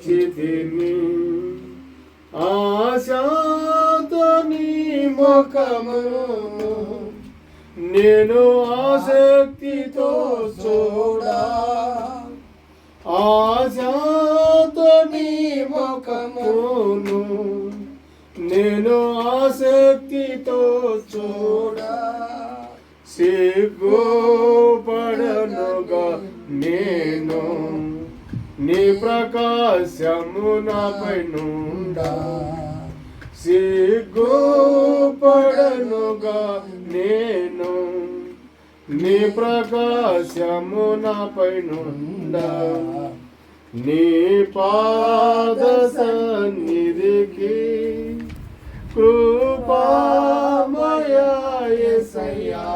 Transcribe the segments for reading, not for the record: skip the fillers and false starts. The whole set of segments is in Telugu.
చితిని ఆశతో నీ ముఖమును నేను ఆసక్తితో చూడా ఆశతో నీ ముఖమును నేను ఆసక్తితో చూడా సిగ్గుపడనుగా నేను నీ ప్రకాశము నాపై నుండా సిగ్గుపడనుగా నేను నీ ప్రకాశము నాపై నుండా నీ పాద సన్నిధికి కృపామయా యేసయ్యా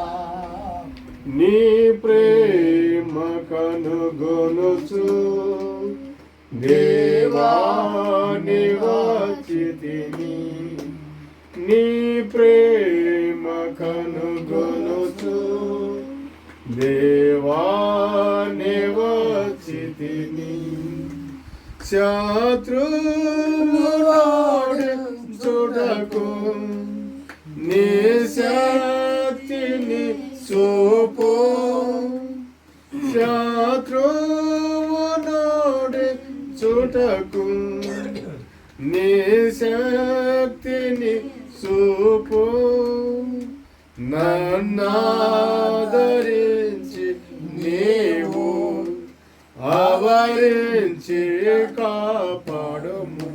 నీ ప్రేమ కనుగొనుచు దేవా నివాచితిని నీ ప్రేమ కనుగొనుచు దేవా నివాచితిని శత్రువులాడించుటకు నీ శక్తిని చూపు శత్రువులాడించుటకు నీ శక్తిని చూపు నన్నాదరించి నీవు ఆవరించి కాపాడుము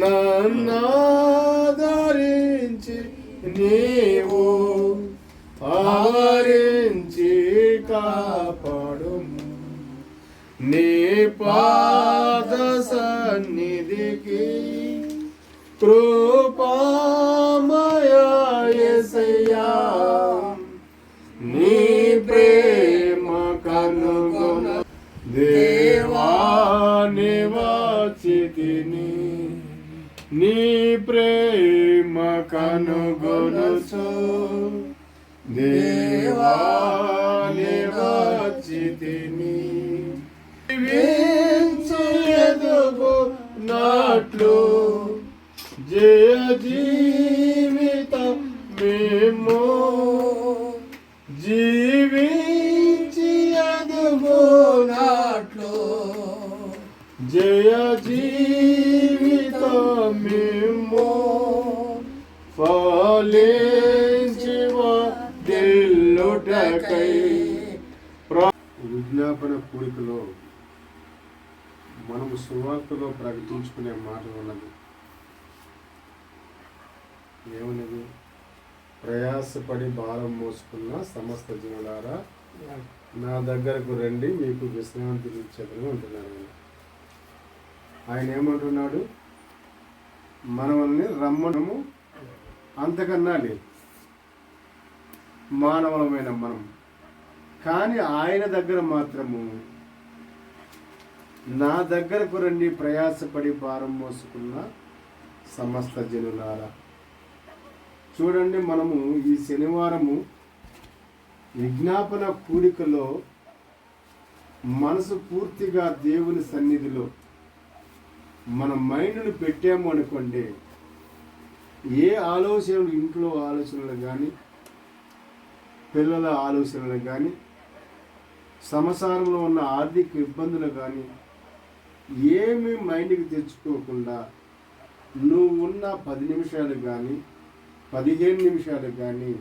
నన్నాదరించి నీవు ఆవరించి కాపాడుము నీ పాద సన్నిధికి కృపామయా యేసయ్యా నీ ప్రేమ కనుగొన దేవా నివాచితిని నీ ప్రేమ కనుగొనుచు దేవా నివాచితిని ఎదుగు నాట్లు జయ జీవితం మేము జీవించి ఎదుగునాట్లు జయ జీవితం మేము ఫలించి వర్ధిల్లుటకై విజ్ఞాపన కూడికలో మనము సువార్తలో ప్రకటించుకునే మాట ఉన్నది. ఏమన్నది? ప్రయాసపడి భారం మోసుకున్న సమస్త జనులారా నా దగ్గరకు రండి, మీకు విశ్రాంతి ఇచ్చేదని అంటున్నాడు. ఆయన ఏమంటున్నాడు? మనల్ని రమ్మనము అంతకన్నా లేదు, మానవులమైన మనం. కానీ ఆయన దగ్గర మాత్రము నా దగ్గరకు రండి ప్రయాసపడి భారం మోసుకున్న సమస్త జనులారా. చూడండి, మనము ఈ శనివారము విజ్ఞాపన కూడికలో మనసు పూర్తిగా దేవుని సన్నిధిలో మన మైండ్ను పెట్టాము అనుకోండి, ఏ ఆలోచనలు, ఇంట్లో ఆలోచనలు కానీ, పిల్లల ఆలోచనలు కానీ, సంసారంలో ఉన్న ఆర్థిక ఇబ్బందులు కానీ ఏమీ మైండ్కి తెచ్చుకోకుండా నువ్వు ఉన్న 10 నిమిషాలు కానీ 15 నిమిషాలు కానీ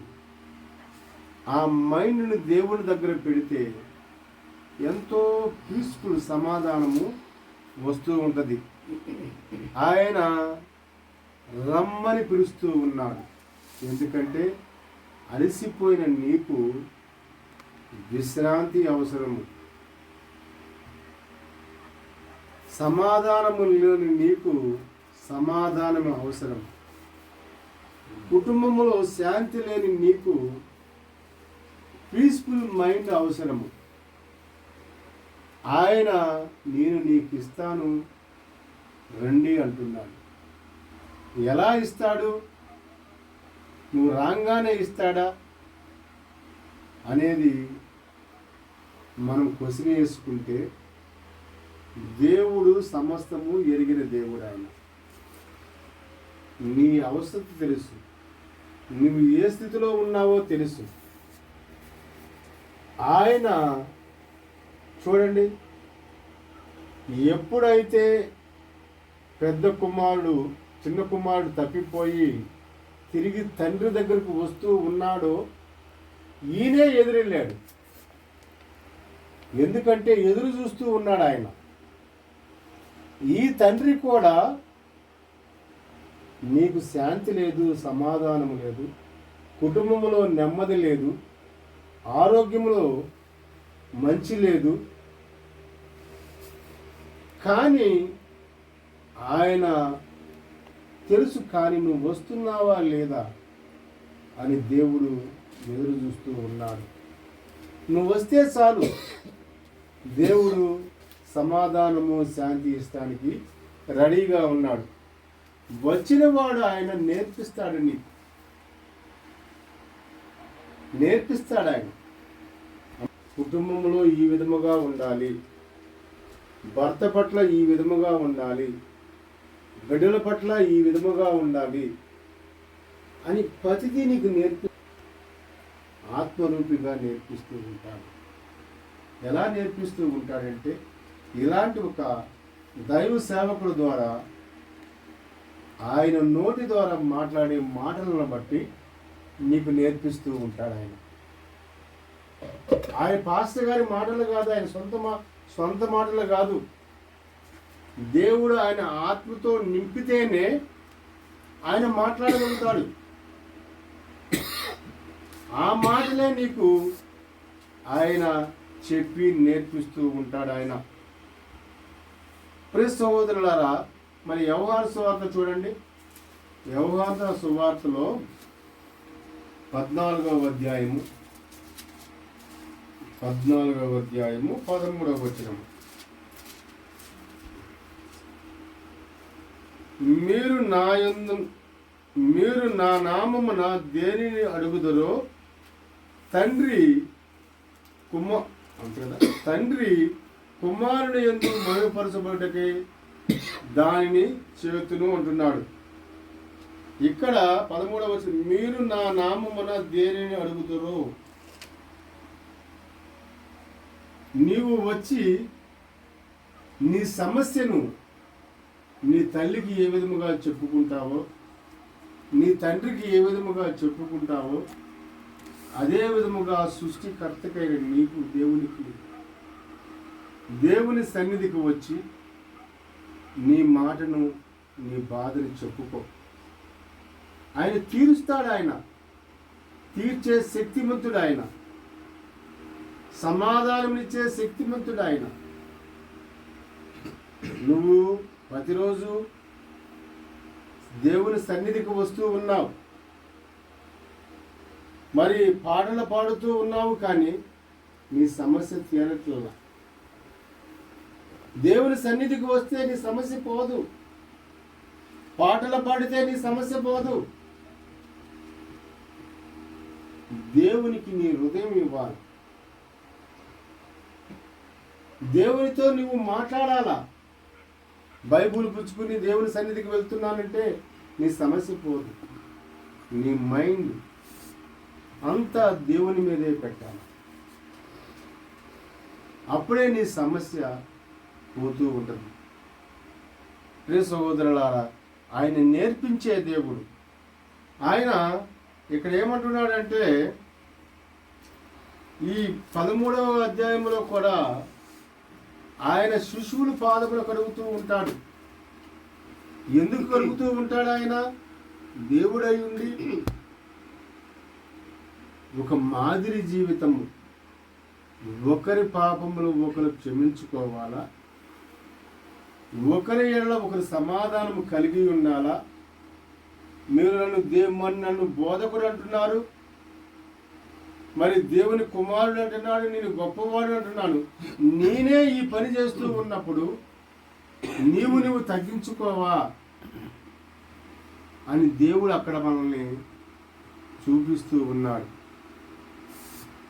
ఆ మైండ్ని దేవుని దగ్గర పెడితే ఎంతో పీస్ఫుల్ సమాధానము వస్తూ ఉంటుంది. ఆయన రమ్మని పిలుస్తూ ఉన్నాడు. ఎందుకంటే అలసిపోయిన నీకు విశ్రాంతి అవసరము, సమాధానము లేని నీకు సమాధానము అవసరం, కుటుంబంలో శాంతి లేని నీకు పీస్ఫుల్ మైండ్ అవసరము. ఆయన నేను నీకు ఇస్తాను రండి అంటున్నాడు. ఎలా ఇస్తాడు? నువ్వు రాగానే ఇస్తాడా అనేది మనం క్వశ్చన్ వేసుకుంటే దేవుడు సమస్తము ఎరిగిన దేవుడు ఆయన. నీ అవస్థ తెలుసు, నువ్వు ఏ స్థితిలో ఉన్నావో తెలుసు. ఆయన చూడండి, ఎప్పుడైతే పెద్ద కుమారుడు చిన్న కుమారుడు తప్పిపోయి తిరిగి తండ్రి దగ్గరకు వస్తూ ఉన్నాడో ఈయనే ఎదురెళ్ళాడు. ఎందుకంటే ఎదురు చూస్తూ ఉన్నాడు ఆయన. ఈ తండ్రి కూడా నీకు శాంతి లేదు, సమాధానము లేదు, కుటుంబంలో నెమ్మది లేదు, ఆరోగ్యంలో మంచి లేదు, కానీ ఆయన తెలుసు. కానీ నువ్వు వస్తున్నావా లేదా అని దేవుడు ఎదురు చూస్తూ ఉన్నాడు. నువ్వు వస్తే చాలు, దేవుడు సమాధానము శాంతి ఇస్తానికి రెడీగా ఉన్నాడు. వచ్చిన వాడు ఆయన నేర్పిస్తాడు, నీకు నేర్పిస్తాడు. ఆయన కుటుంబంలో ఈ విధముగా ఉండాలి, భర్త పట్ల ఈ విధముగా ఉండాలి, బిడ్డల పట్ల ఈ విధముగా ఉండాలి అని ప్రతిదీ నీకు ఆత్మరూపిగా నేర్పిస్తూ ఉంటాడు. ఎలా నేర్పిస్తూ ఉంటాడంటే ఇలాంటి ఒక దైవ సేవకుల ద్వారా, ఆయన నోటి ద్వారా మాట్లాడే మాటలను బట్టి నీకు నేర్పిస్తూ ఉంటాడు. ఆయన పాస్టర్ గారి మాటలు కాదు, ఆయన సొంత మాటలు కాదు. దేవుడు ఆయన ఆత్మతో నింపితేనే ఆయన మాట్లాడగలుగుతాడు. ఆ మాటలే నీకు ఆయన చెప్పి నేర్పిస్తూ ఉంటాడు. ఆయన ప్రియ సహోదరులారా, మరి యోహాను సువార్త చూడండి. యోహాను సువార్తలో 14వ అధ్యాయము 13వ వచనము. మీరు నా నామమున దేనిని అడుగుదరో తండ్రి కుమారుని యందు మహిమపరచబడుటకై దానిని చేతును అంటున్నాడు. ఇక్కడ 13వ వచనం, మీరు నా నామమున దేనిని అడుగుదరో. నీవు వచ్చి నీ సమస్యను నీ తల్లికి ఏ విధముగా చెప్పుకుంటావో, నీ తండ్రికి ఏ విధముగా చెప్పుకుంటావో, అదే విధముగా సృష్టికర్తకైన నీకు దేవుని సన్నిధికి వచ్చి నీ మాటను, నీ బాధని చెప్పుకో. ఆయన తీరుస్తాడు. ఆయన తీర్చే శక్తిమంతుడు. ఆయన సమాధానమిచ్చే శక్తిమంతుడు. ఆయన నువ్వు ప్రతిరోజు దేవుని సన్నిధికి వస్తూ ఉన్నావు, మరి పాటలు పాడుతూ ఉన్నావు, కానీ నీ సమస్య తీరట్లా. దేవుని సన్నిధికి వస్తే నీ సమస్య పోదు, పాటలు పాడితే నీ సమస్య పోదు. దేవునికి నీ హృదయం ఇవ్వాలి, దేవునితో నువ్వు మాట్లాడాలా. బైబుల్ పుచ్చుకుని దేవుని సన్నిధికి వెళ్తున్నానంటే నీ సమస్య పోదు. నీ మైండ్ అంతా దేవుని మీదే పెట్టాలి, అప్పుడే నీ సమస్య పోతూ ఉంటుంది. ప్రియ సహోదరులారా, ఆయన నేర్పించే దేవుడు. ఆయన ఇక్కడ ఏమంటున్నాడంటే ఈ 13వ అధ్యాయంలో కూడా ఆయన శిశువుల పాదములు కడుగుతూ ఉంటాడు. ఎందుకు కడుగుతూ ఉంటాడు? ఆయన దేవుడై ఉండి ఒక మాదిరి జీవితము, ఒకరి పాపములు ఒకరు క్షమించుకోవాలా, ఒకరి ఎడల ఒకరి సమాధానము కలిగి ఉండాలా. మీరు నన్ను బోధకుడు అంటున్నారు, మరి దేవుని కుమారుడు అంటున్నాడు, నేను గొప్పవాడు అంటున్నాను. నేనే ఈ పని చేస్తూ ఉన్నప్పుడు నువ్వు తగ్గించుకోవా అని దేవుడు అక్కడ మనల్ని చూపిస్తూ ఉన్నాడు.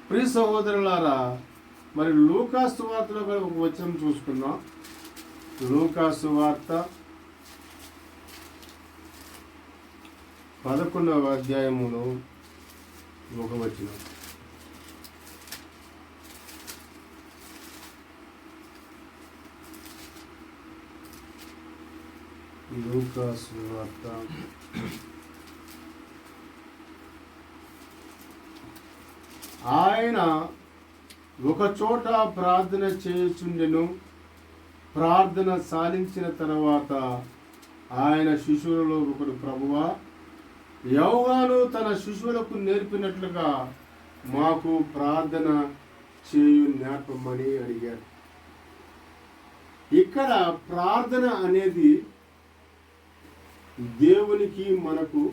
ప్రియ సహోదరులారా, మరి లూకా సువార్తలో ఒక వచనం చూసుకుందాం. లూకా సువార్త 11వ అధ్యాయములో 1 వచనం. లూకా సువార్త ఆయన ఒక చోట ప్రార్థన చేయుచుండెను. ప్రార్థన సాలించిన తర్వాత ఆయన శిశువులలో ఒకడు, ప్రభువా, యోహాను తన శిశువులకు నేర్పినట్లుగా మాకు ప్రార్థన చేయు నేర్పమని అడిగారు. ఇక్కడ ప్రార్థన అనేది దేవునికి మనకు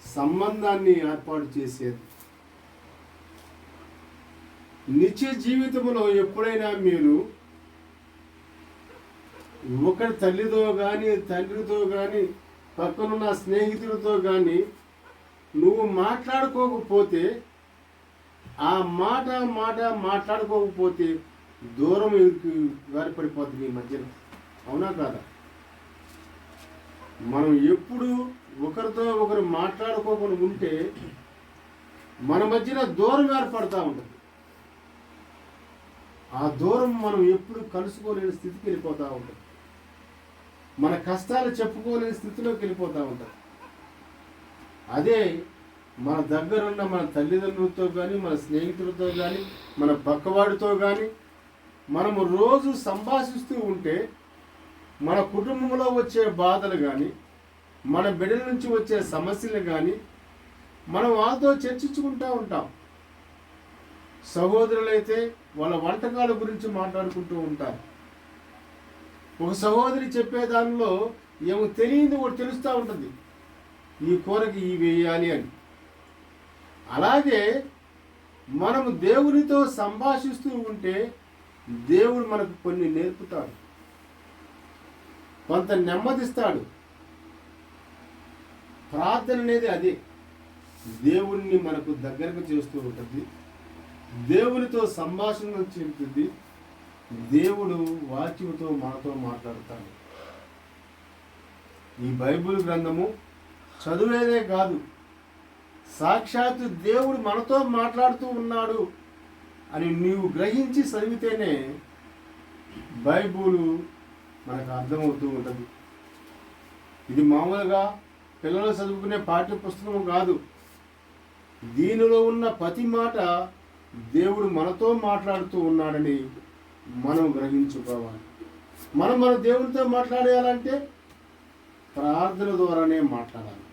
సంబంధాన్ని ఏర్పాటు చేసేది. నిత్య జీవితంలో ఎప్పుడైనా మీరు ఒకరి తల్లితో కానీ తండ్రితో కానీ పక్కనున్న స్నేహితులతో కానీ నువ్వు మాట్లాడుకోకపోతే, ఆ మాట మాట్లాడుకోకపోతే దూరం ఏర్పడిపోతుంది ఈ మధ్యన. అవునా కాదా? మనం ఎప్పుడు ఒకరితో ఒకరు మాట్లాడుకోకుండా ఉంటే మన మధ్యన దూరం ఏర్పడతా ఉంటుంది. ఆ దూరం మనం ఎప్పుడు కలుసుకోలేని స్థితికి వెళ్ళిపోతూ ఉంటుంది. మన కష్టాలు చెప్పుకోలేని స్థితిలోకి వెళ్ళిపోతూ ఉంటాం. అదే మన దగ్గరున్న మన తల్లిదండ్రులతో కానీ, మన స్నేహితులతో కానీ, మన పక్కవాడితో కానీ మనము రోజు సంభాషిస్తూ ఉంటే మన కుటుంబంలో వచ్చే బాధలు కానీ, మన బిడ్డల నుంచి వచ్చే సమస్యలు కానీ మనం వాళ్ళతో చర్చించుకుంటూ ఉంటాం. సహోదరులైతే వాళ్ళ వంటకాల గురించి మాట్లాడుకుంటూ ఉంటారు. ఒక సహోదరి చెప్పే దానిలో ఏమో తెలియదు ఒకటి తెలుస్తూ ఉంటుంది, ఈ కూరకి ఇవి వేయాలి అని. అలాగే మనము దేవునితో సంభాషిస్తూ ఉంటే దేవుడు మనకు కొన్ని నేర్పుతాడు, కొంత నెమ్మదిస్తాడు. ప్రార్థన అనేది అదే, దేవుణ్ణి మనకు దగ్గరకు చేస్తూ ఉంటుంది, దేవునితో సంభాషణ చెందుతుంది, దేవుడు వాక్యముతో మనతో మాట్లాడతాడు. ఈ బైబిల్ గ్రంథము చదువేదే కాదు, సాక్షాత్తు దేవుడు మనతో మాట్లాడుతూ ఉన్నాడు అని నీవు గ్రహించి చదివితేనే బైబిల్ మనకు అర్థమవుతూ ఉంటుంది. ఇది మామూలుగా పిల్లలు చదువుకునే పాఠ్య పుస్తకం కాదు. దీనిలో ఉన్న ప్రతి మాట దేవుడు మనతో మాట్లాడుతూ ఉన్నాడని మనం గ్రహించుకోవాలి. మన దేవునితో మాట్లాడేయాలంటే ప్రార్థన ద్వారానే మాట్లాడాలి.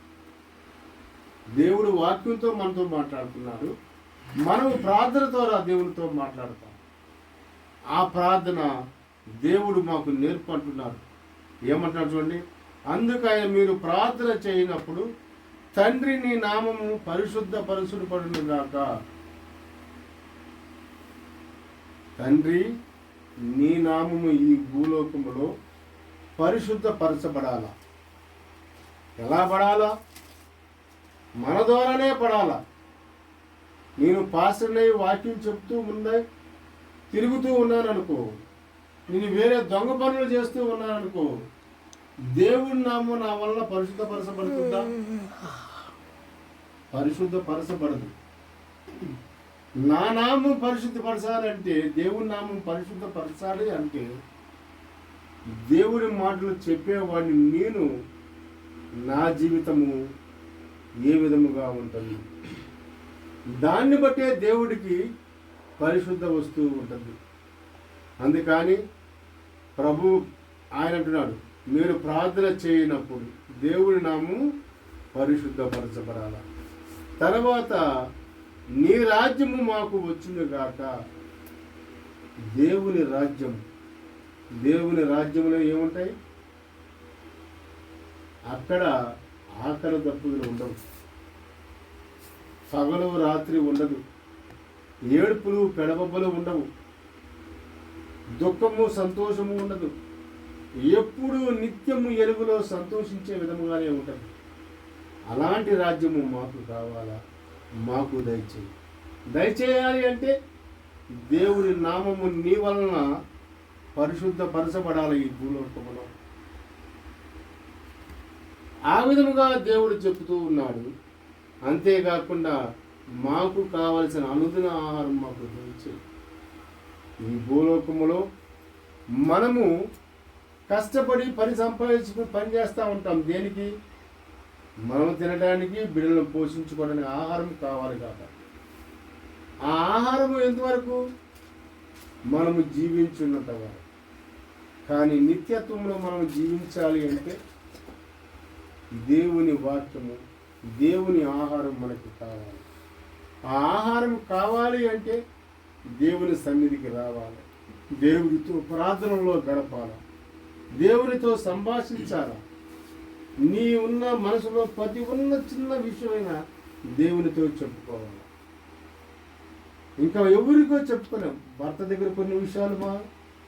దేవుడు వాక్యంతో మనతో మాట్లాడుతున్నాడు, మనం ప్రార్థన ద్వారా దేవునితో మాట్లాడతాం. ఆ ప్రార్థన దేవుడు మాకు నేర్పంటున్నారు. ఏమంటున్నారు చూడండి, అందుకని మీరు ప్రార్థన చేయనప్పుడు తండ్రి నీ నామము పరిశుద్ధపరచుబడును గాక. తండ్రి నీ నామము ఈ భూలోకములో పరిశుద్ధపరచబడాలా. ఎలా పడాలా? మన ద్వారానే పడాలా. నేను పాస్టర్నై వాక్యం చెప్తూ ముందే తిరుగుతూ ఉన్నాను అనుకో, నేను వేరే దొంగ పనులు చేస్తూ ఉన్నాను అనుకో, దేవుడి నామం నా వల్ల పరిశుద్ధపరచబడుతుందా? పరిశుద్ధపరచబడదు. నా నామం పరిశుద్ధపరచాలంటే, దేవుడి నామం పరిశుద్ధపరచాలి అంటే దేవుడి మాటలు చెప్పేవాడిని నేను, నా జీవితము ఏ విధముగా ఉంటుంది దాన్ని బట్టే దేవుడికి పరిశుద్ధ వస్తువు ఉంటుంది. అందుకని ప్రభు ఆయన అంటున్నాడు, మీరు ప్రార్థన చేయనప్పుడు దేవుడి నామం పరిశుద్ధపరచబడాల. తర్వాత నీ రాజ్యము మాకు వచ్చును గాక. దేవుని రాజ్యం, దేవుని రాజ్యంలో ఏముంటాయి? అక్కడ ఆకలి దప్పులు ఉండవు, పగలు రాత్రి ఉండదు, ఏడుపులు పెడబొబ్బలు ఉండవు, దుఃఖము సంతోషము ఉండదు. ఎప్పుడు నిత్యము ఎలుగులో సంతోషించే విధముగానే ఉంటుంది. అలాంటి రాజ్యము మాకు కావాలా? మాకు దయచేయాలి అంటే దేవుని నామము నీ వలన పరిశుద్ధపరచబడాలి ఈ భూలోకములో. ఆ విధముగా దేవుడు చెబుతూ ఉన్నాడు. అంతేకాకుండా మాకు కావలసిన అనుదిన ఆహారం మాకు దయచే. ఈ భూలోకములో మనము కష్టపడి సంపాదించుకుని పని చేస్తూ ఉంటాం. దేనికి? మనం తినడానికి, బిడ్డలను పోషించుకోవడానికి ఆహారం కావాలి కాబట్టి. ఆ ఆహారము ఎంతవరకు? మనము జీవించున్నంత వరకు. కానీ నిత్యత్వంలో మనం జీవించాలి అంటే దేవుని వాక్యము, దేవుని ఆహారం మనకి కావాలి. ఆ ఆహారం కావాలి అంటే దేవుని సన్నిధికి రావాలి, దేవుడితో ప్రార్థనలో గడపాలి, దేవునితో సంభాషించాలి. నీ ఉన్న మనసులో ప్రతి చిన్న విషయమైన దేవునితో చెప్పుకోవాలి. ఇంకా ఎవరికో చెప్పుకోలేం. భర్త దగ్గర కొన్ని విషయాలు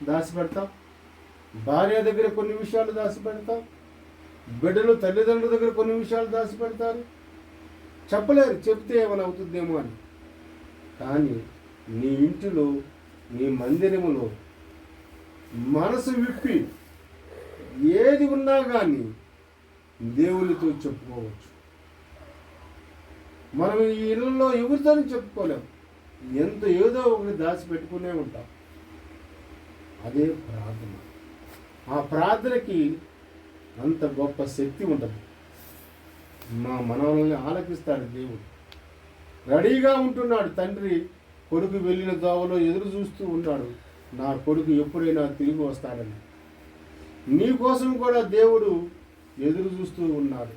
దాచిపెడతాం, భార్య దగ్గర కొన్ని విషయాలు దాచిపెడతాం, బిడ్డలు తల్లిదండ్రుల దగ్గర కొన్ని విషయాలు దాచిపెడతారు. చెప్పలేరు, చెప్తే ఏమైనా అవుతుందేమో అని. కానీ నీ ఇంటిలో, నీ మందిరములో మనసు విప్పి ఏది ఉన్నా కానీ దేవునితో చెప్పుకోవచ్చు. మనం ఈ ఇళ్ళల్లో ఎవరితో చెప్పుకోలేం. ఏదో ఒకటి దాచిపెట్టుకునే ఉంటాం. అదే ప్రార్థన. ఆ ప్రార్థనకి అంత గొప్ప శక్తి ఉంటుంది. మా మనవల్ని ఆలకిస్తాడు దేవుడు. రెడీగా ఉంటున్నాడు తండ్రి. కొడుకు వెళ్ళిన దోవలో ఎదురు చూస్తూ ఉన్నాడు, నా కొడుకు ఎప్పుడైనా తిరిగి వస్తాడని. నీ కోసం కూడా దేవుడు ఎదురు చూస్తూ ఉన్నాడు.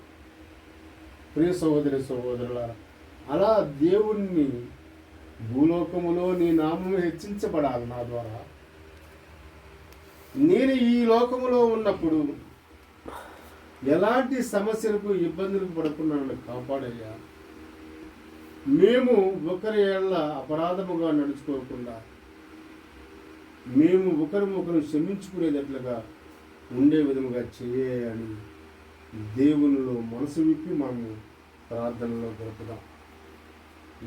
ప్రియ సహోదరులారా, అలా దేవుణ్ణి భూలోకములో నీ నామము హెచ్చించబడాలి నా ద్వారా. నేను ఈ లోకములో ఉన్నప్పుడు ఎలాంటి సమస్యలకు, ఇబ్బందులకు పడకుండా కాపాడయ్యా. మేము ఒకరి ఏళ్ళ అపరాధముగా నడుచుకోకుండా, మేము ఒకరు క్షమించుకునేటట్లుగా ఉండే విధముగా చేయని దేవునిలో మనసు విప్పి మనము ప్రార్థనలో గడుపుదాం.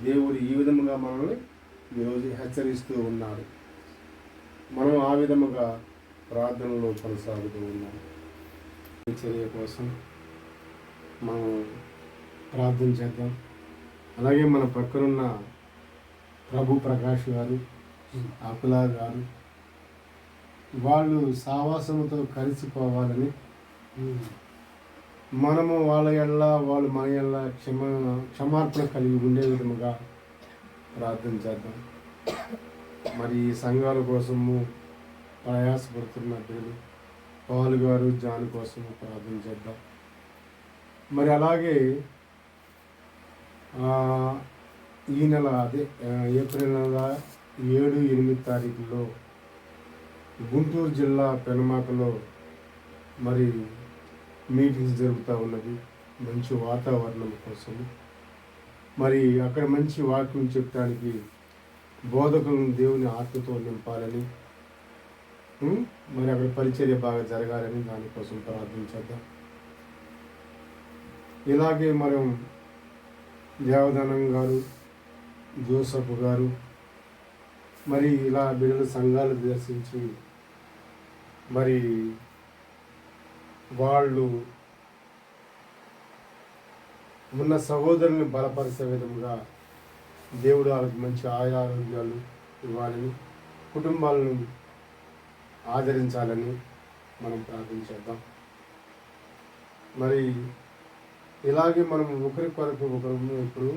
దేవుడు ఈ విధముగా మనల్ని ఈరోజు హెచ్చరిస్తూ ఉన్నాడు. మనం ఆ విధముగా ప్రార్థనలో కొనసాగుతూ ఉన్నాం. చర్య కోసం మనం ప్రార్థన చేద్దాం. అలాగే మన పక్కనున్న ప్రభు ప్రకాష్ గారు, అకులా గారు, వాళ్ళు సావాసముతో కలిసిపోవాలని, మనము వాళ్ళ ఎళ్ళ, వాళ్ళు మన ఎళ్ళ క్షమార్పణ కలిగి ఉండే విధముగా ప్రార్థన చేద్దాం. మరి ఈ సంఘాల కోసము ప్రయాసపడుతున్న బిడ్డలు పాలు గారు, జాన్ కోసం ప్రార్థన చేద్దాం. మరి అలాగే ఈ నెల, అదే ఏప్రిల్ నెల 7, 8 తారీఖుల్లో గుంటూరు జిల్లా పెనమాకలో మరి మీటింగ్స్ జరుగుతూ ఉన్నది. మంచి వాతావరణం కోసం మరి అక్కడ మంచి వాక్యం చెప్పడానికి బోధకులను దేవుని ఆత్మతో నింపాలని, మరి అక్కడ పరిచర్య బాగా జరగాలని దానికోసం ప్రార్థించేద్దాం. ఇలాగే మనం దేవదానం గారు, జోసఫ్ గారు, మరి ఇలా బిడ్డల సంఘాలు దర్శించి మరి వాళ్ళు ఉన్న సహోదరుని బలపరిచే విధంగా దేవుడు వాళ్ళకి మంచి ఆరోగ్యాలు ఇవ్వాలని, కుటుంబాలను ఆదరించాలని మనం ప్రార్థించేద్దాం. మరి ఇలాగే మనం ఒకరి కొరకు ఒకరు ఇప్పుడు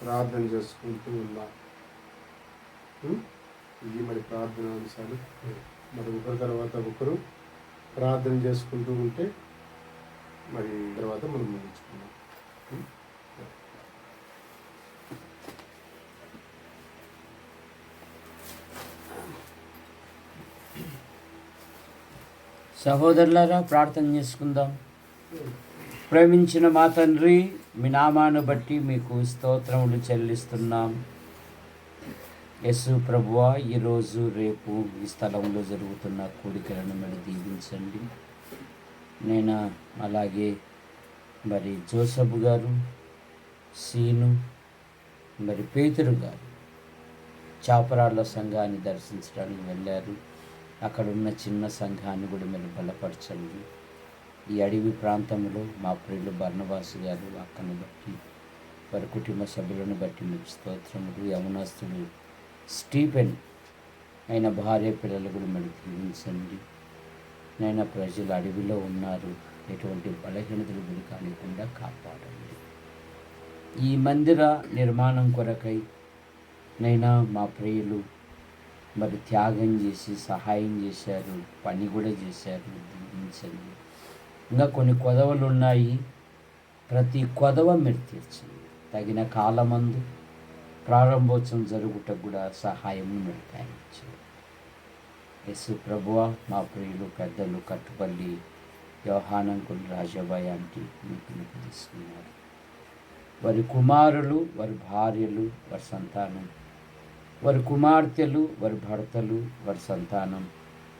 ప్రార్థన చేసుకుంటూ ఉన్నాం. ఇది మరి ప్రార్థన అంశాలు. మరి ఒకరి తర్వాత ఒకరు ప్రార్థన చేసుకుంటూ ఉంటే మరి తర్వాత మనం ముగించుకున్నాం. సహోదరులారా, ప్రార్థన చేసుకుందాం. ప్రేమించిన మా తండ్రి, మీ నామాన్ని బట్టి మీకు స్తోత్రములు చెల్లిస్తున్నాం. యేసు ప్రభువా, ఈరోజు రేపు ఈ స్థలంలో జరుగుతున్న కోడికలను మీరు దీవించండి. నేను అలాగే మరి జోసఫ్ గారు, సీను, మరి పేతురు గారు చాపరాళ్ళ సంఘాన్ని దర్శించడానికి వెళ్ళారు. అక్కడున్న చిన్న సంఘాన్ని కూడా మీరు బలపరచండి. ఈ అడవి ప్రాంతంలో మా ప్రియులు బర్నబాసు గారు అక్కను బట్టి, వారి కుటుంబ సభ్యులను బట్టి మీకు స్తోత్రములు. యమునస్తుడు స్టీఫెన్ ఆయన భార్య పిల్లలు కూడా మీరు దీవించండి. నైనా ప్రజలు అడవిలో ఉన్నారు, ఎటువంటి బలహీనతలు గురి కానికుండా కాపాడండి. ఈ మందిర నిర్మాణం కొరకై నైనా మా ప్రియులు మరి త్యాగం చేసి సహాయం చేశారు, పని కూడా చేశారు, దీవించండి. ఇంకా కొన్ని కొదవలు ఉన్నాయి, ప్రతి కొదవ మీరు తీర్చండి. తగిన కాలమందు ప్రారంభోత్సవం జరుగుటకు కూడా సహాయం మీరు తయారించండి. యేసు ప్రభువా, మా ప్రియులు పెద్దలు కట్టుపల్లి యోహానంకులు రాజాబాయి ఆంటీ మీకు తీసుకున్నారు. వారి కుమారులు, వారి భార్యలు, వారి సంతానం, వారి కుమార్తెలు, వారి భర్తలు, వారి సంతానం,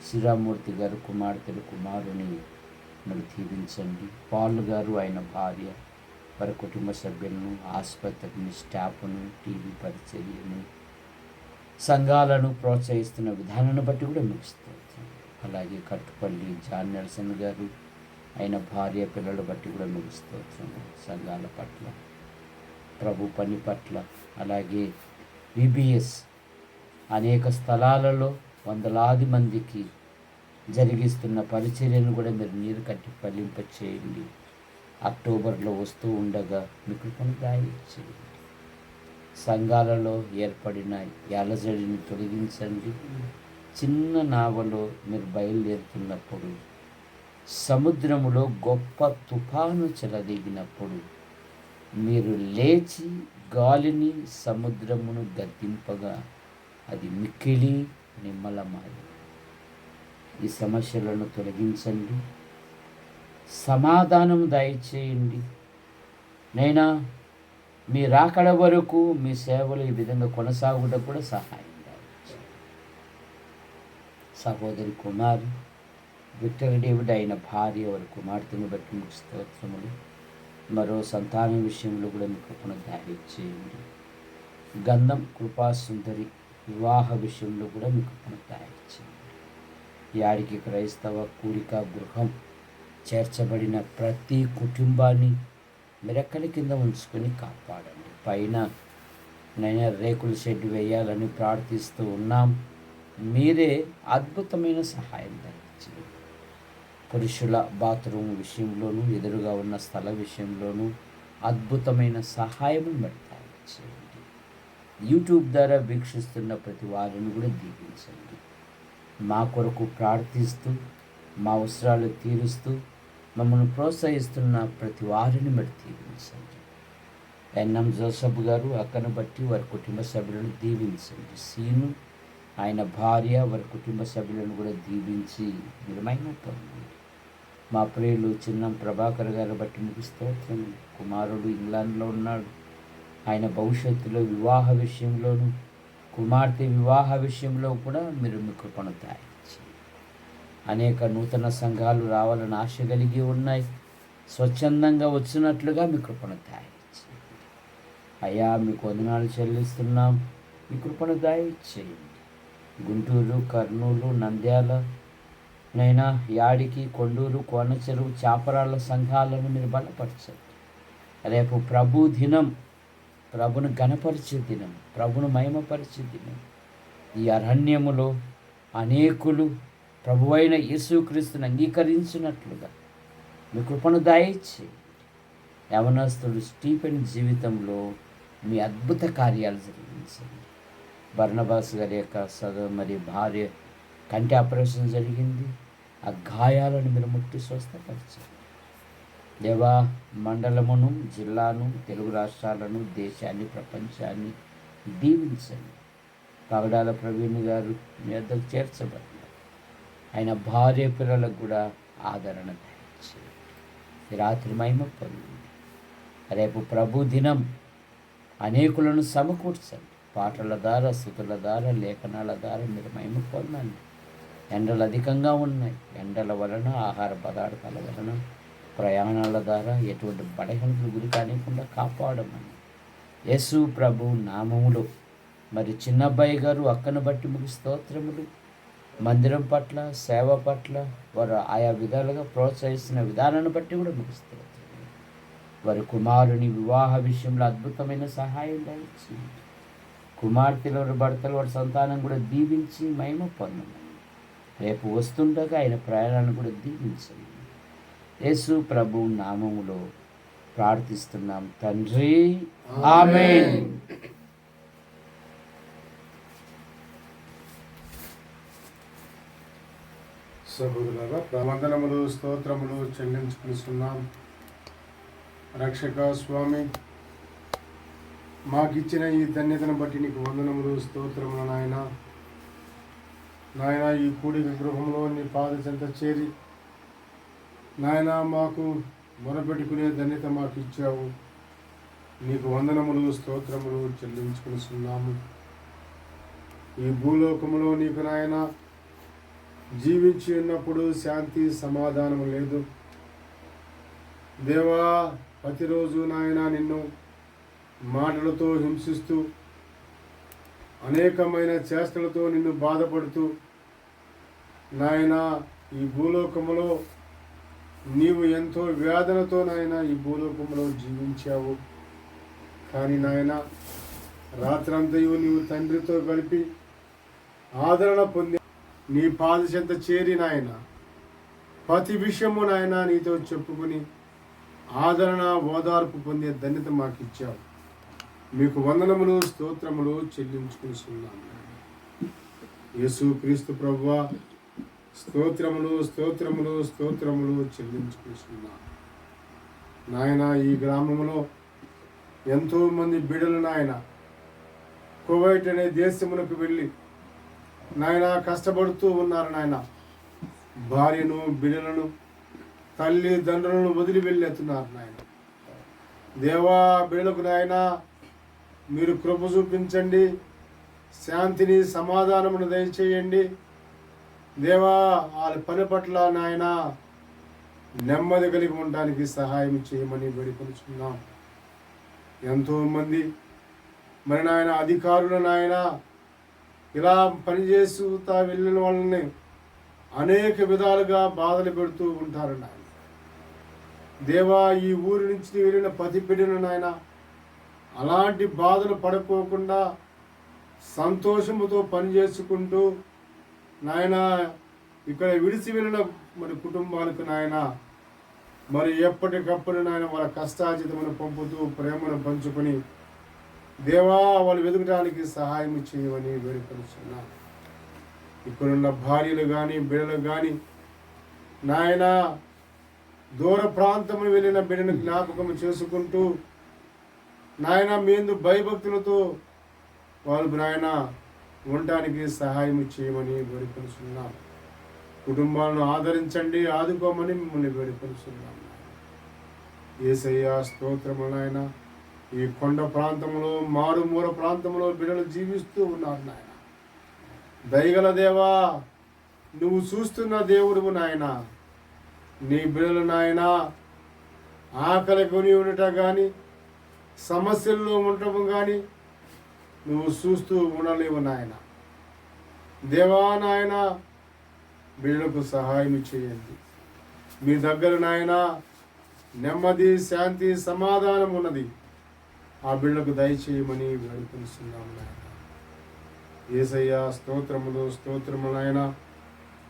శ్రీరామూర్తి గారు కుమార్తెలు, కుమారుని మీరు దీవించండి. పాల్ గారు ఆయన భార్య, వారి కుటుంబ సభ్యులను, ఆసుపత్రిని, స్టాఫ్ను, టీవీ పరిచర్యను, సంఘాలను ప్రోత్సహిస్తున్న విధానాన్ని బట్టి కూడా మీకు స్తోత్రం. అలాగే కట్టుపల్లి జాన్ నెల్సన్ గారు ఆయన భార్య పిల్లల బట్టి కూడా మీకు స్తోత్రం. సంఘాల పట్ల, ప్రభు పని పట్ల, అలాగే విబిఎస్ అనేక స్థలాలలో వందలాది మందికి జరిగిస్తున్న పరిచర్యను కూడా మీరు నీరు కట్టి ఫలింప చేయండి. అక్టోబర్లో వస్తూ ఉండగా మీకు కృపను దయచేయండి. సంఘాలలో ఏర్పడిన అలజడిని తొలగించండి. చిన్న నావలో మీరు బయలుదేరుతున్నప్పుడు సముద్రములో గొప్ప తుఫాను చెలదిగినప్పుడు మీరు లేచి గాలిని సముద్రమును గద్దింపగా అది మిక్కిలి నిమ్మలమాయి. ఈ సమస్యలను తొలగించండి, సమాధానం దయచేయండి. నైనా మీ రాకడ వరకు మీ సేవలు ఈ విధంగా కొనసాగుటకు కూడా సహాయం దయచేయండి. సహోదరి కుమారి విక్టర్ డేవిడ్ అయిన భార్య వారి కుమార్తెను బట్టి మీకు స్తోత్రములు. మరో సంతానం విషయంలో కూడా మీకు కృపను దయచేయండి. గంధం కృపాసుందరి వివాహ విషయంలో కూడా మీకు కృపను దయచేయండి. యాడికి క్రైస్తవ కూడిక గృహం చేర్చబడిన ప్రతి కుటుంబాన్ని మెరక్కల కింద ఉంచుకొని కాపాడండి. పైన నైనా రేకుల షెడ్ వేయాలని ప్రార్థిస్తూ ఉన్నాం. మీరే అద్భుతమైన సహాయం దయచేయండి. పురుషుల బాత్రూమ్ విషయంలోనూ, ఎదురుగా ఉన్న స్థల విషయంలోనూ అద్భుతమైన సహాయం దయచేయండి. యూట్యూబ్ ద్వారా వీక్షిస్తున్న ప్రతి వారిని కూడా దీవించండి. మా కొరకు ప్రార్థిస్తూ, మా అవసరాలు తీరుస్తూ మమ్మల్ని ప్రోత్సహిస్తున్న ప్రతి వారిని మీరు దీవించండి. ఎన్ఎం జోసఫ్ గారు అక్కను బట్టి వారి కుటుంబ సభ్యులను దీవించండి. సీను ఆయన భార్య వారి కుటుంబ సభ్యులను కూడా దీవించి నిర్మయం పొందండి. మా ప్రియులు చిన్నం ప్రభాకర్ గారు బట్టి మీకు స్తోత్రం. కుమారుడు ఇంగ్లాండ్లో ఉన్నాడు, ఆయన భవిష్యత్తులో వివాహ విషయంలోనూ కుమార్తె వివాహ విషయంలో కూడా మీరు మీ కృపను దయచేయండి. అనేక నూతన సంఘాలు రావాలని ఆశ కలిగి ఉన్నాయి, స్వచ్ఛందంగా వచ్చినట్లుగా మీ కృపను దయచేయండి. అయ్యా మీకు వందనాలు చెల్లిస్తున్నాం, మీ కృపను దయచేయండి. గుంటూరు, కర్నూలు, నంద్యాల నైనా యాడికి, కొండూరు, కోనచెరువు, చాపరాళ్ళ సంఘాలను మీరు బలపరచండి. రేపు ప్రభు దినం, ప్రభును గణపరిచే దినం, ప్రభును మహిమపరిచే దినం. ఈ అరణ్యములో అనేకులు ప్రభువైన యేసుక్రీస్తుని అంగీకరించినట్లుగా మీ కృపను దయచేయండి. యవనస్తుడు స్టీఫెన్ జీవితంలో మీ అద్భుత కార్యాలు జరిగించండి. బర్నబాస్ గారి యొక్క మరి భార్య కంటి ఆపరేషన్ జరిగింది, ఆ గాయాలను మీరు ముట్టి స్వస్థపరచండి. దేవా, మండలమును, జిల్లాను, తెలుగు రాష్ట్రాలను, దేశాన్ని, ప్రపంచాన్ని దీవించండి. పగడాల ప్రవీణ్ గారు మీ వద్దకు చేర్చబడి ఆయన భార్య పిల్లలకు కూడా ఆదరణ దయచేయండి. ఈ రాత్రి మహిమ పొందండి. రేపు ప్రభు దినం అనేకులను సమకూర్చండి. పాటల ద్వారా, స్తుతుల ద్వారా, లేఖనాల ద్వారా మీరు మహిమ పొందండి. ఎండలు అధికంగా ఉన్నాయి, ఎండల వలన, ఆహార పదార్థాల వలన, ప్రయాణాల ద్వారా ఎటువంటి బలహీనతలు గురి కానికుండా కాపాడమని యేసు ప్రభు నామములో మరి చిన్నబ్బాయి గారు అక్కను బట్టి మీకు స్తోత్రములు. మందిరం పట్ల, సేవ పట్ల వారు ఆయా విధాలుగా ప్రోత్సహిస్తున్న విధానాన్ని బట్టి కూడా మీకు స్తోత్రం. వారి కుమారుని వివాహ విషయంలో అద్భుతమైన సహాయం దయచేయండి. కుమార్తెలు వారి భర్తలు వారి సంతానం కూడా దీవించి మహిమ పొందమని, రేపు వస్తుండగా ఆయన ప్రయాణాన్ని కూడా దీవించండి. యేసు ప్రభు నామములో ప్రార్థిస్తున్నాం తండ్రి, ఆమేన్. సహోదరులారా, వందనములు స్తోత్రములు చెల్లించుకుంటున్నాం. రక్షక స్వామి, మాకిచ్చిన ఈ ధన్యతను బట్టి నీకు వందనములు స్తోత్రములు నాయన. నాయన, ఈ కూడిక గృహంలో నీ పాద చెంత చేరి నాయన మాకు మొరపెట్టుకునే ధన్యత మాకు ఇచ్చావు. నీకు వందనములు స్తోత్రములు చెల్లించుకుంటున్నాము. ఈ భూలోకములో నీకు నాయన జీవించి ఉన్నప్పుడు శాంతి సమాధానం లేదు దేవా. ప్రతిరోజు నాయన నిన్ను మాటలతో హింసిస్తూ, అనేకమైన చేష్టలతో నిన్ను బాధపడుతూ నాయన ఈ భూలోకములో నీవు ఎంతో వేదనతో నాయన ఈ భూలోకంలో జీవించావు. కానీ నాయన రాత్రంతయు నీవు తండ్రితో గడిపి ఆదరణ పొంది నీ పాద చెంత చేరి నాయన ప్రతి విషయము నాయన నీతో చెప్పుకుని ఆదరణ ఓదార్పు పొందే ధన్యత మాకు ఇచ్చావు. మీకు వందనములు స్తోత్రములు చెల్లించుకుంటున్నాము. యేసు క్రీస్తు ప్రభువా, స్తోత్రములు స్తోత్రములు స్తోత్రములు చెల్లించుకుంటున్నాము. నాయన ఈ గ్రామంలో ఎంతోమంది బిడ్డలు నాయన కువైట్ అనే దేశములకు వెళ్ళి నాయన కష్టపడుతూ ఉన్నారు నాయన. భార్యను బిడ్డలను తల్లిదండ్రులను వదిలి వెళ్ళేస్తున్నారు నాయన. దేవా, బిడ్డలకు నాయన మీరు కృప చూపించండి, శాంతిని సమాధానమును దయచేయండి దేవా. వాళ్ళ పని పట్ల నాయన నెమ్మది కలిగి ఉండడానికి సహాయం చేయమని వేడుకొనుచున్నాం. ఎంతోమంది మరి నాయన అధికారులు నాయన ఇలా పనిచేస్తూ వెళ్ళిన వాళ్ళని అనేక విధాలుగా బాధలు పెడుతూ ఉంటారు నాయన. దేవా, ఈ ఊరి నుంచి వెళ్ళిన ప్రతి బిడ్డను నాయన అలాంటి బాధలు పడుకోకుండా సంతోషముతో పనిచేసుకుంటూ నాయన ఇక్కడ విడిచి వెళ్ళిన మరి కుటుంబాలకు నాయన మరి ఎప్పటికప్పుడు నాయన వాళ్ళ కష్టార్జితమును పంపుతూ ప్రేమను పంచుకొని దేవా వాళ్ళు వెతకడానికి సహాయం చేయమని వేడుకొనుచున్నా. ఇక్కడున్న భార్యలు కానీ బిడ్డలు కానీ నాయన దూర ప్రాంతములు వెళ్ళిన బిడ్డను జ్ఞాపకం చేసుకుంటూ నాయన మీందు భయభక్తులతో వాళ్ళు నాయన ఉండటానికి సహాయం చేయమని వేడుకొనుచున్నాం. కుటుంబాలను ఆదరించండి, ఆదుకోమని మిమ్మల్ని వేడుకొనుచున్నాం. యేసయ్య స్తోత్రము నాయన. ఈ కొండ ప్రాంతంలో మారుమూల ప్రాంతంలో బిడ్డలు జీవిస్తూ ఉన్నారు నాయన. దయగల దేవా, నువ్వు చూస్తున్న దేవుడువు నాయన. నీ బిడ్డలు నాయన ఆకలి కొని ఉండట కానీ సమస్యల్లో ఉండటం కానీ నువ్వు చూస్తూ ఉండలేవు నాయన. దేవా నాయన, బిడ్డలకు సహాయం చేయండి. మీ దగ్గర నాయన నెమ్మది శాంతి సమాధానం ఉన్నది. ఆ బిడ్డలకు దయచేయమని వేడుకొనిస్తున్నాము నాయన. యేసయ్య స్తోత్రములు స్తోత్రములు నాయన.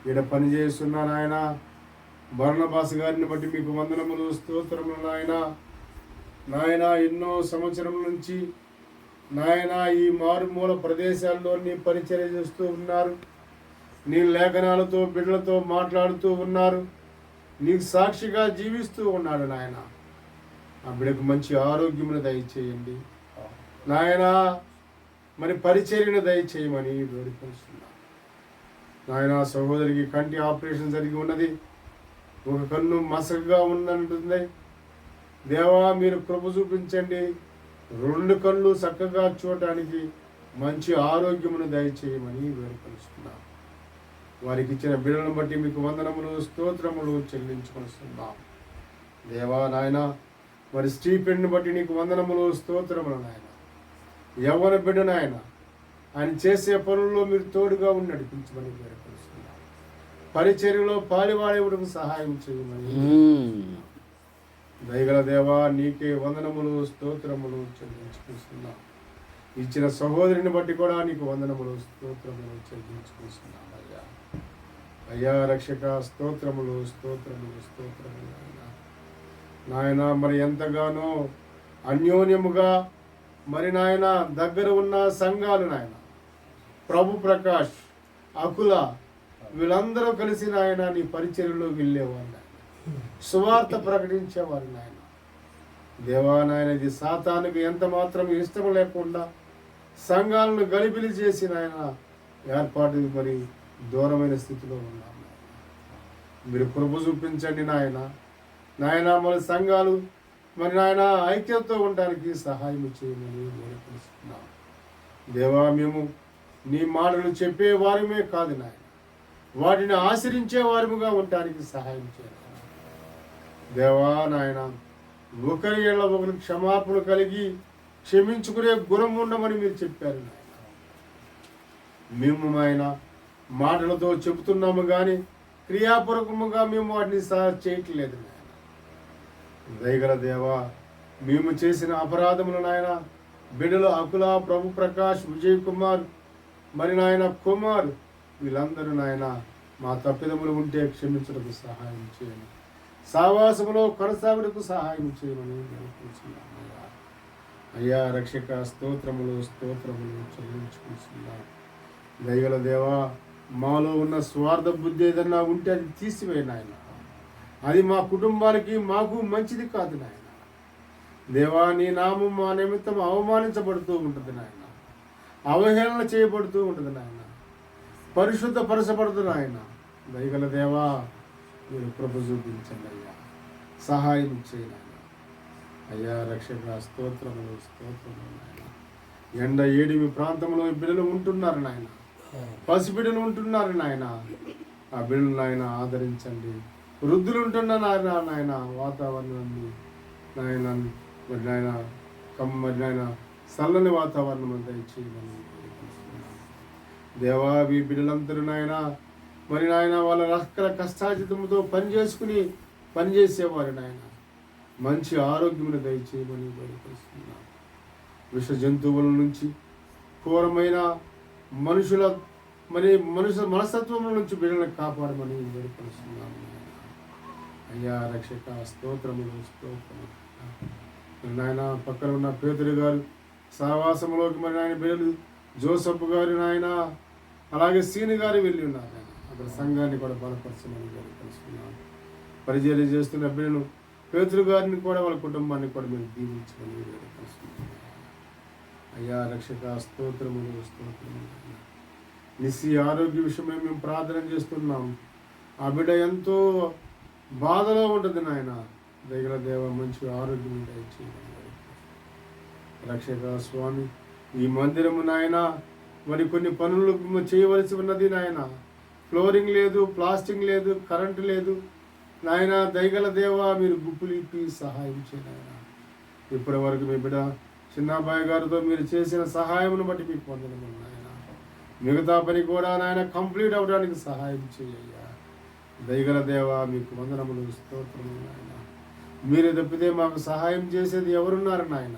ఈడ పనిచేస్తున్న నాయన బర్నబాస్ గారిని బట్టి మీకు వందనములు స్తోత్రములు నాయన. నాయన ఎన్నో సంవత్సరం నుంచి నాయన ఈ మారుమూల ప్రదేశాల్లో నీ పరిచర్య చేస్తూ ఉన్నారు. నీ లేఖనాలతో బిడ్డలతో మాట్లాడుతూ ఉన్నారు. నీకు సాక్షిగా జీవిస్తూ ఉన్నాడు నాయన. ఆ బిడ్డకు మంచి ఆరోగ్యమును దయచేయండి నాయన. మరి పరిచర్యను దయచేయమని వేడుకొస్తున్నాను నాయన. సహోదరికి కంటి ఆపరేషన్ జరిగి ఉన్నది. ఒక కన్ను మసకగా ఉందంటుంది. దేవా, మీరు కృప చూపించండి. 2 కళ్ళు చక్కగా చూడటానికి మంచి ఆరోగ్యమును దయచేయమని వేడుకొస్తున్నాం. వారికి ఇచ్చిన బిడ్డలను బట్టి మీకు వందనములు స్తోత్రములు చెల్లించుకొస్తున్నాం. దేవా నాయన, మరి స్టీఫెన్ను బట్టి నీకు వందనములు స్తోత్రములు నాయన. యవ్వన బిడ్డ నాయన, ఆయన చేసే పనుల్లో మీరు తోడుగా ఉండి నడిపించమని వేడుకొస్తున్నాం. పరిచర్యలో పాలివాడేవుడికి సహాయం చేయమని దయగల దేవా నీకే వందనములు స్తోత్రములు చెల్లించుకుంటున్నాం. ఇచ్చిన సహోదరిని బట్టి కూడా నీకు వందనములు స్తోత్రములు చెల్లించుకుంటున్నాం అయ్యా. అయ్యా రక్షక స్తోత్రములు స్తోత్రములు స్తోత్రములు నాయన. మరి ఎంతగానో అన్యోన్యముగా మరి నాయన దగ్గర ఉన్న సంఘాలు నాయన ప్రభు ప్రకాష్, అకుల వీళ్ళందరూ కలిసి నాయన నీ పరిచర్యలో వెళ్ళేవారు నాయన, సువార్త ప్రకటించేవారు నాయన. దేవా నాయన ఇది సాతానుకు ఎంత మాత్రం ఇష్టం లేకుండా సంఘాలను గలిబిలి చేసి నాయన ఏర్పాటు మరి దూరమైన స్థితిలో ఉన్నాం నాయన. మీరు కృప చూపించండి నాయన. నాయన మన సంఘాలు మరి నాయన ఐక్యతతో ఉండడానికి సహాయం చేయమని వేడుకుంటున్నాం. దేవా మేము నీ మాటలు చెప్పే వారమే కాదు నాయన, వాటిని ఆచరించే వారముగా ఉండడానికి సహాయం చేయాలి దేవా నాయన. ఒకరి ఏళ్ళ ఒకరి క్షమాపణ కలిగి క్షమించుకునే గుణం ఉండమని మీరు చెప్పారు నాయన. మేము ఆయన మాటలతో చెబుతున్నాము కానీ క్రియాపూర్వకముగా మేము వాటిని చేయట్లేదు నాయన. దయగల దేవా మేము చేసిన అపరాధములు నాయన బిడ్డలు అకుల, ప్రభు ప్రకాష్, విజయ్ కుమార్ మరి నాయన కుమార్ వీళ్ళందరూ నాయన మా తప్పిదములు ఉంటే క్షమించడానికి సహాయం చేయండి. సావాసములో కొనసాగుటకు సహాయం చేయమని వేడుకుంటున్నాం అయ్యా. రక్షక స్తోత్రములు స్తోత్రములు చెల్లించుకుంటున్నాం. దయగల దేవా మాలో ఉన్న స్వార్థ బుద్ధి ఏదన్నా ఉంటే అది తీసివేయండి ఆయన. అది మా కుటుంబానికి మాకు మంచిది కాదు నాయన. దేవా నీ నామం మా నిమిత్తం అవమానించబడుతూ ఉంటుంది నాయన, అవహేళన చేయబడుతూ ఉంటుంది నాయన, పరిశుద్ధపరచబడుతుంది నాయన. దయగల దేవా మీరు కృప చూపించండి అయ్యా, సహాయం చేయండి నాయన. అయ్యా రక్షక స్తోత్రములు స్తోత్రములు నాయన. ఎండ ఏడిమి ప్రాంతంలో బిడ్డలు ఉంటున్నారు నాయన, పసిబిడ్డలు ఉంటున్నారు నాయన. ఆ బిడ్డలు నాయన ఆదరించండి. వృద్ధులు ఉంటున్నారు నాయన వాతావరణాన్ని నాయన మరి నాయన మరి నాయన చల్లని వాతావరణం అంతా ఇచ్చేయమని దేవా. ఈ బిడ్డలందరూ నాయన మరి నాయన వాళ్ళ రకల కష్టాజితంతో పనిచేసేవారు నాయన మంచి ఆరోగ్యమును దయచేయమని వేడుకొస్తున్నాను. విష జంతువుల నుంచి క్రూరమైన మనుషుల మనస్తత్వం నుంచి బిడ్డలను కాపాడమని వేడుకొస్తున్నాను అయ్యా. రక్షక స్తోత్రములు స్తోత్రములు నాయన. పక్కన ఉన్న పేతురు గారు సహవాసంలోకి మరి నాయన బిడ్డలు జోసఫ్ గారు నాయన, అలాగే సీని గారు వెళ్ళి ఉన్నారు నాయన. అక్కడ సంఘాన్ని కూడా బలపరచమని వేడుకొస్తున్నాను. పరిచర్య చేస్తున్న బిడ్డలు పేతురు గారిని కూడా వాళ్ళ కుటుంబాన్ని కూడా మీరు దీవించమని వేడుకొస్తున్నాను అయ్యా. రక్షక స్తోత్రములు స్తోత్రములు. నిస్సి ఆరోగ్య విషయమై మేము ప్రార్థన చేస్తున్నాం. ఆ బిడ్డ ఎంతో బాధలో ఉంటుంది నాయన. దగ్గర దేవ మంచి ఆరోగ్యం దయచేయమని రక్షక స్వామి. ఈ మందిరము నాయన మరి కొన్ని పనులు చేయవలసి ఉన్నది నాయన. ఫ్లోరింగ్ లేదు, ప్లాస్టింగ్ లేదు, కరెంటు లేదు నాయన. దయగల దేవ మీరు గుప్పులు ఇప్పి సహాయం చేయాలి. ఇప్పటి వరకు మీ బిడ్డ చిన్నబాయి గారితో మీరు చేసిన సహాయమును బట్టి మీకు పొందడం నాయన. మిగతా పని కూడా నాయన కంప్లీట్ అవ్వడానికి సహాయం చేయ్యా. దయగల దేవ మీకు వందనములు స్తోత్రములు నాయన. మీరే తప్పితే మాకు సహాయం చేసేది ఎవరున్నారు నాయన.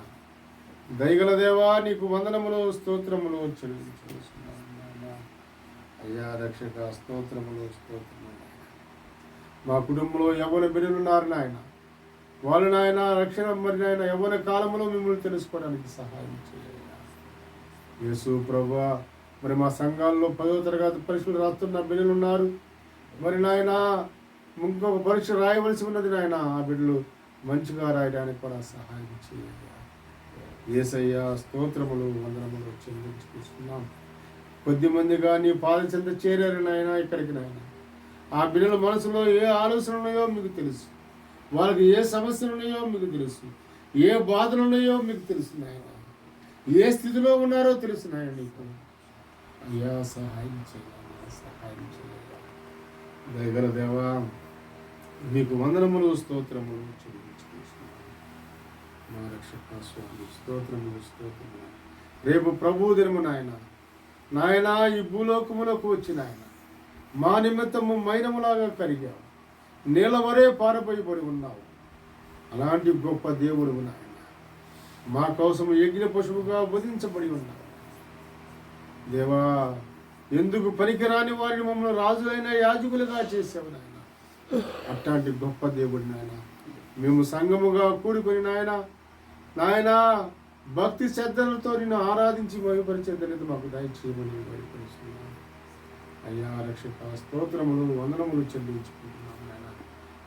దయగల దేవా నీకు వందనములు స్తోత్రములు చెల్లించుకుంటున్నాను నాయన. అయ్యా రక్షక స్తోత్రములు స్తోత్రములు. మా కుటుంబంలో యవ్వన బిడ్డలు ఉన్నారు నాయన. వాళ్ళు నాయన రక్షణ మరి నాయన యవ్వన కాలంలో మిమ్మల్ని తెలుసుకోవడానికి సహాయం చేయాలి. యేసు ప్రభువా మరి మా సంఘాల్లో 10వ తరగతి పరీక్షలు రాస్తున్న బిడ్డలు ఉన్నారు. మరి నాయన ఇంకొక పరీక్ష రాయవలసి ఉన్నది నాయన. ఆ బిడ్డలు మంచిగా రాయడానికి కూడా సహాయం చేయాలి. యేసయ్య స్తోత్రములు వందనములు చెల్లించుకుంటున్నాం. కొద్దిమందిగా నీ పాద చెంత చేరారు నాయన ఇక్కడికి నాయన. ఆ బిడ్డల మనసులో ఏ ఆలోచనలు ఉన్నాయో మీకు తెలుసు, వాళ్ళకి ఏ సమస్యలు ఉన్నాయో మీకు తెలుసు, ఏ బాధలు ఉన్నాయో మీకు తెలుసు నాయన. ఏ స్థితిలో ఉన్నారో తెలుసు నాయన నీకు. అయ్యా సహాయం చేయాలి, సహాయం చేయాలి. దయగల దేవా నీకు వందనములు స్తోత్రములు చెల్లించుకుంటున్నాను మా రక్షక స్వామి. స్తోత్రములు స్తోత్రములు. రేపు ప్రభు దినము నాయన. నాయన ఈ భూలోకములకు వచ్చి నాయన మా నిమిత్తము మైనములాగా కరిగావు, నీళ్ళ వరే పారపోయబడి ఉన్నావు. అలాంటి గొప్ప దేవుడు నాయన, మా కోసము యజ్ఞ పశువుగా వధించబడి ఉన్నావు. దేవా, ఎందుకు పనికిరాని వారిని మమ్మల్ని రాజులైన యాజకులుగా చేసావు నాయన. అట్లాంటి గొప్ప దేవుడు నాయన, మేము సంఘముగా కూడుకొని నాయన భక్తి శ్రద్ధలతో నిన్ను ఆరాధించి మహిమపరిచే ధన్యత మాకు దయచేయమని వేడుకొనుచున్నాము. అయ్యా రక్షక, స్తోత్రములు వందనములు చెల్లించుకుంటున్నాము నాయన.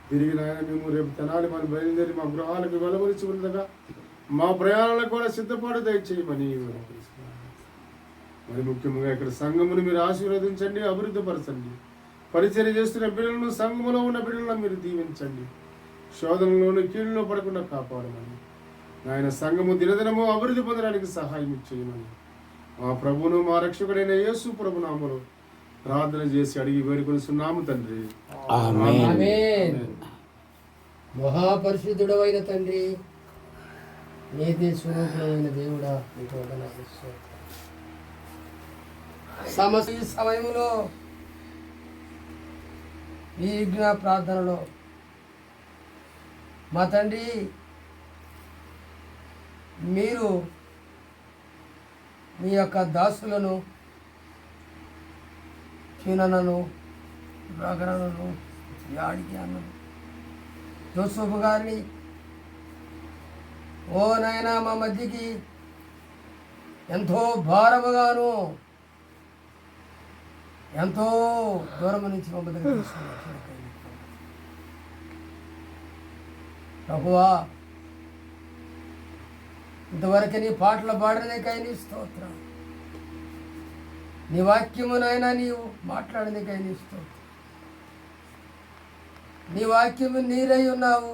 తిరిగి నాయన మేము రేపు తెనాలి మనం బయలుదేరి మా గృహాలకు వెలువరిచి ఉండగా మా ప్రయాణాలకు కూడా సిద్ధపాటు దయచేయమని వేడుకొనుచున్నాము. మరి ముఖ్యంగా ఇక్కడ సంఘమును మీరు ఆశీర్వదించండి, అభివృద్ధిపరచండి. పరిచర్య చేస్తున్న బిడ్డలను, సంఘములో ఉన్న బిడ్డలను మీరు దీవించండి. శోధనలోను కీళ్ళలో పడకుండా కాపాడమని ఆయన సంఘము దినదినము అభివృద్ధి పొందడానికి సహాయం చేయమని మా ప్రభువును మా రక్షకుడైన యేసు ప్రభు నామములో ప్రార్థన చేసి అడిగి వేడుకొనిస్తున్నాము తండ్రి. ఆమేన్. మహాపరిశుద్ధుడవైన తండ్రి, నీతి స్వరూపుడమైన దేవుడా, నీకు వందనాలు. సమస్య సమయంలో ఈ యజ్ఞ ప్రార్థనలో మా తండ్రి, మీరు మీ యొక్క దాసులను, చీనను, రగనను, యాడికి జోసఫ్ గారిని ఓ నాయనా మా మధ్యకి ఎంతో భారముగాను ఎంతో దూరం నుంచి మమ్మల్ని తీసుకున్నారు ప్రభువా. ఇంతవరకు నీ పాటలు పాడనికై నీ స్తోత్రం, నీ వాక్యము నాయన నీవు మాట్లాడనికై నీ స్తోత్రం. నీ వాక్యము నీరై ఉన్నావు,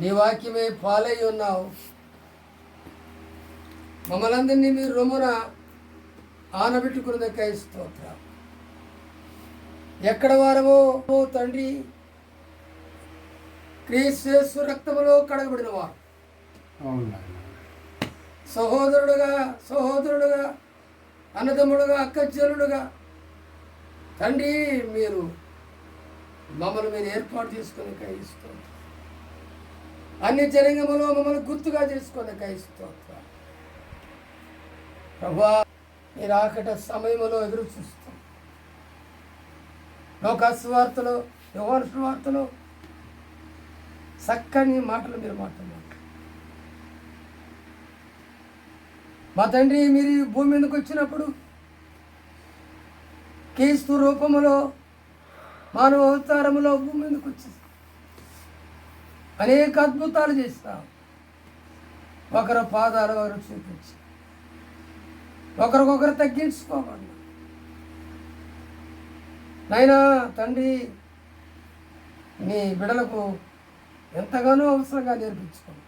నీ వాక్యమే పాలై ఉన్నావు. మమ్మల్ని అందరినీ మీరు రొమ్మున ఆనబెట్టుకున్నదకై స్తోత్రం. ఎక్కడ వారమో ఓ తండ్రి, క్రీస్తు రక్తములో కడగబడిన వారు, సహోదరుడుగా అన్నదమ్ముడుగా అక్కచెల్లుడుగా తండ్రి మీరు మమ్మల్ని మీరు ఏర్పాటు చేసుకుని కైస్తోత్రం. అన్ని జనాంగములో మమ్మల్ని గుర్తుగా చేసుకుని కైస్తోత్రం. ప్రభా, మీరు ఆకట సమయంలో ఎదురు చూస్తాం. లోక సువార్తలో, యోహాను సువార్తలో చక్కని మాటలు మీరు మాట్లాడారు. మా తండ్రి, మీరు ఈ భూమి మీదకి వచ్చినప్పుడు క్రీస్తు రూపములో మానవ అవతారములో భూమి మీదకి వచ్చేసి అనేక అద్భుతాలు చేస్తాం. ఒకరు పాదాలు ఒకరు చూపించి ఒకరికొకరు తగ్గించుకోవాలి. నాయనా తండ్రి, నీ బిడలకు ఎంతగానో అవసరంగా నేర్పించుకోండి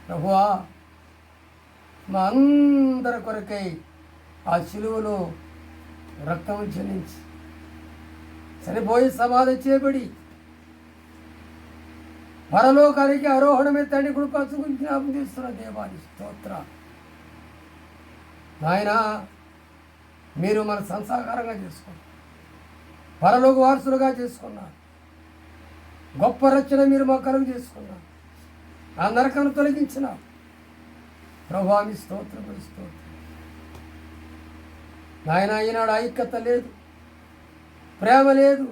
ప్రభువా. మా అందరి కొరకై ఆ శిలువలో రక్తం చెల్లించి చనిపోయి సమాధి చేయబడి పరలోకానికి ఆరోహణమే తండ్రి కృప జ్ఞాపకం చేస్తున్న దేవాని స్తోత్ర. నాయన, మీరు మన సంసాకారంగా చేసుకున్నారు, పరలోక వారసులుగా చేసుకున్నారు. గొప్ప రచన మీరు మా కలుగు చేసుకున్నారు. ఆ నరకను తొలగించినారు ప్రభా. మీ స్తోత్రం స్తోత్రం. నాయన, ఈనాడు ఐక్యత లేదు, ప్రేమ లేదు.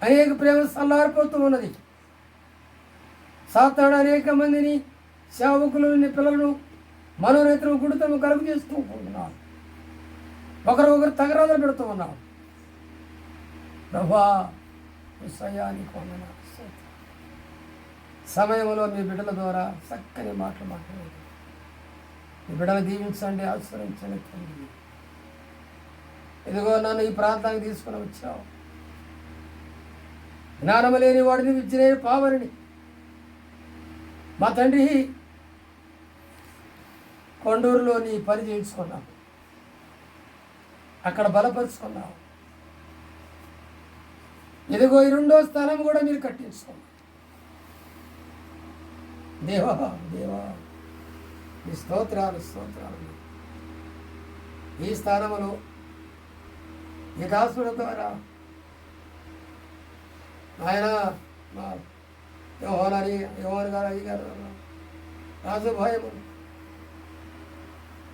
అనేక ప్రేమ సల్లారిపోతూ ఉన్నది. సాతాను అనేక మందిని, సేవకులని, పిల్లలను మనోనేతను గుడితము కలుగు చేస్తూ ఉంటున్నారు. ఒకరు తగరాలు పెడుతూ ఉన్నారు ప్రభా. విషయానికి వందనాలు. సమయంలో మీ బిడ్డల ద్వారా చక్కని మాటలు మాట్లాడండి. మీ బిడ్డలు దీవించండి, ఆశ్రయించండి తండ్రి. ఇదిగో నన్ను ఈ ప్రాంతానికి తీసుకుని వచ్చావు. జ్ఞానము లేని వాడిని, విద్య లేని పావరిని మా తండ్రి కొండూరులో నీ పని చేయించుకున్నావు, అక్కడ బలపరుచుకున్నావు. ఇదిగో ఈ 2వ స్థానం కూడా మీరు కట్టించుకున్నారు. దేవా దేవా, మీ స్తోత్రాలు స్తోత్రాలు. ఈ స్థానంలో ఈ దాసుల ద్వారా ఆయన మా యోహాన్ గారు అయ్యగారు రాజు భయము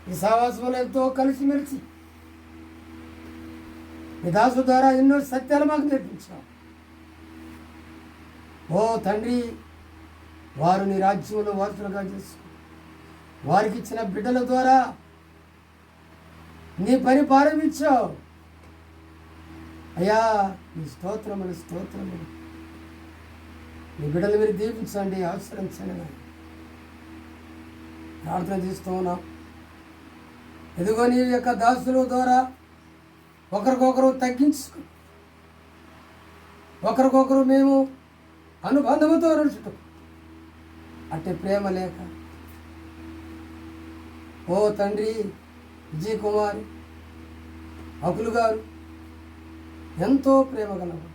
ఈ సావాసములు ఎంతో కలిసిమెలిసి ఈ దాసు ద్వారా ఎన్నో సత్యాలు మాకు నేర్పించాం. ఓ తండ్రి, వారు నీ రాజ్యంలో వారసులుగా చేసుకుని వారికి ఇచ్చిన బిడ్డల ద్వారా నీ పని ప్రారంభించావు అయ్యా. నీ స్తోత్రములు స్తోత్రములు. నీ బిడ్డలు మీరు దీవించండి, ఆశ్రయించండి. ప్రార్థన చేస్తూ ఉన్నాం. ఎదుగో నీ యొక్క దాసుల ద్వారా ఒకరికొకరు తగ్గించుకు ఒకరికొకరు మేము అనుబంధముతో నడుచుటం అట్టి ప్రేమ లేక ఓ తండ్రి విజయ్ కుమార్ అకులు గారు ఎంతో ప్రేమ గలవారు.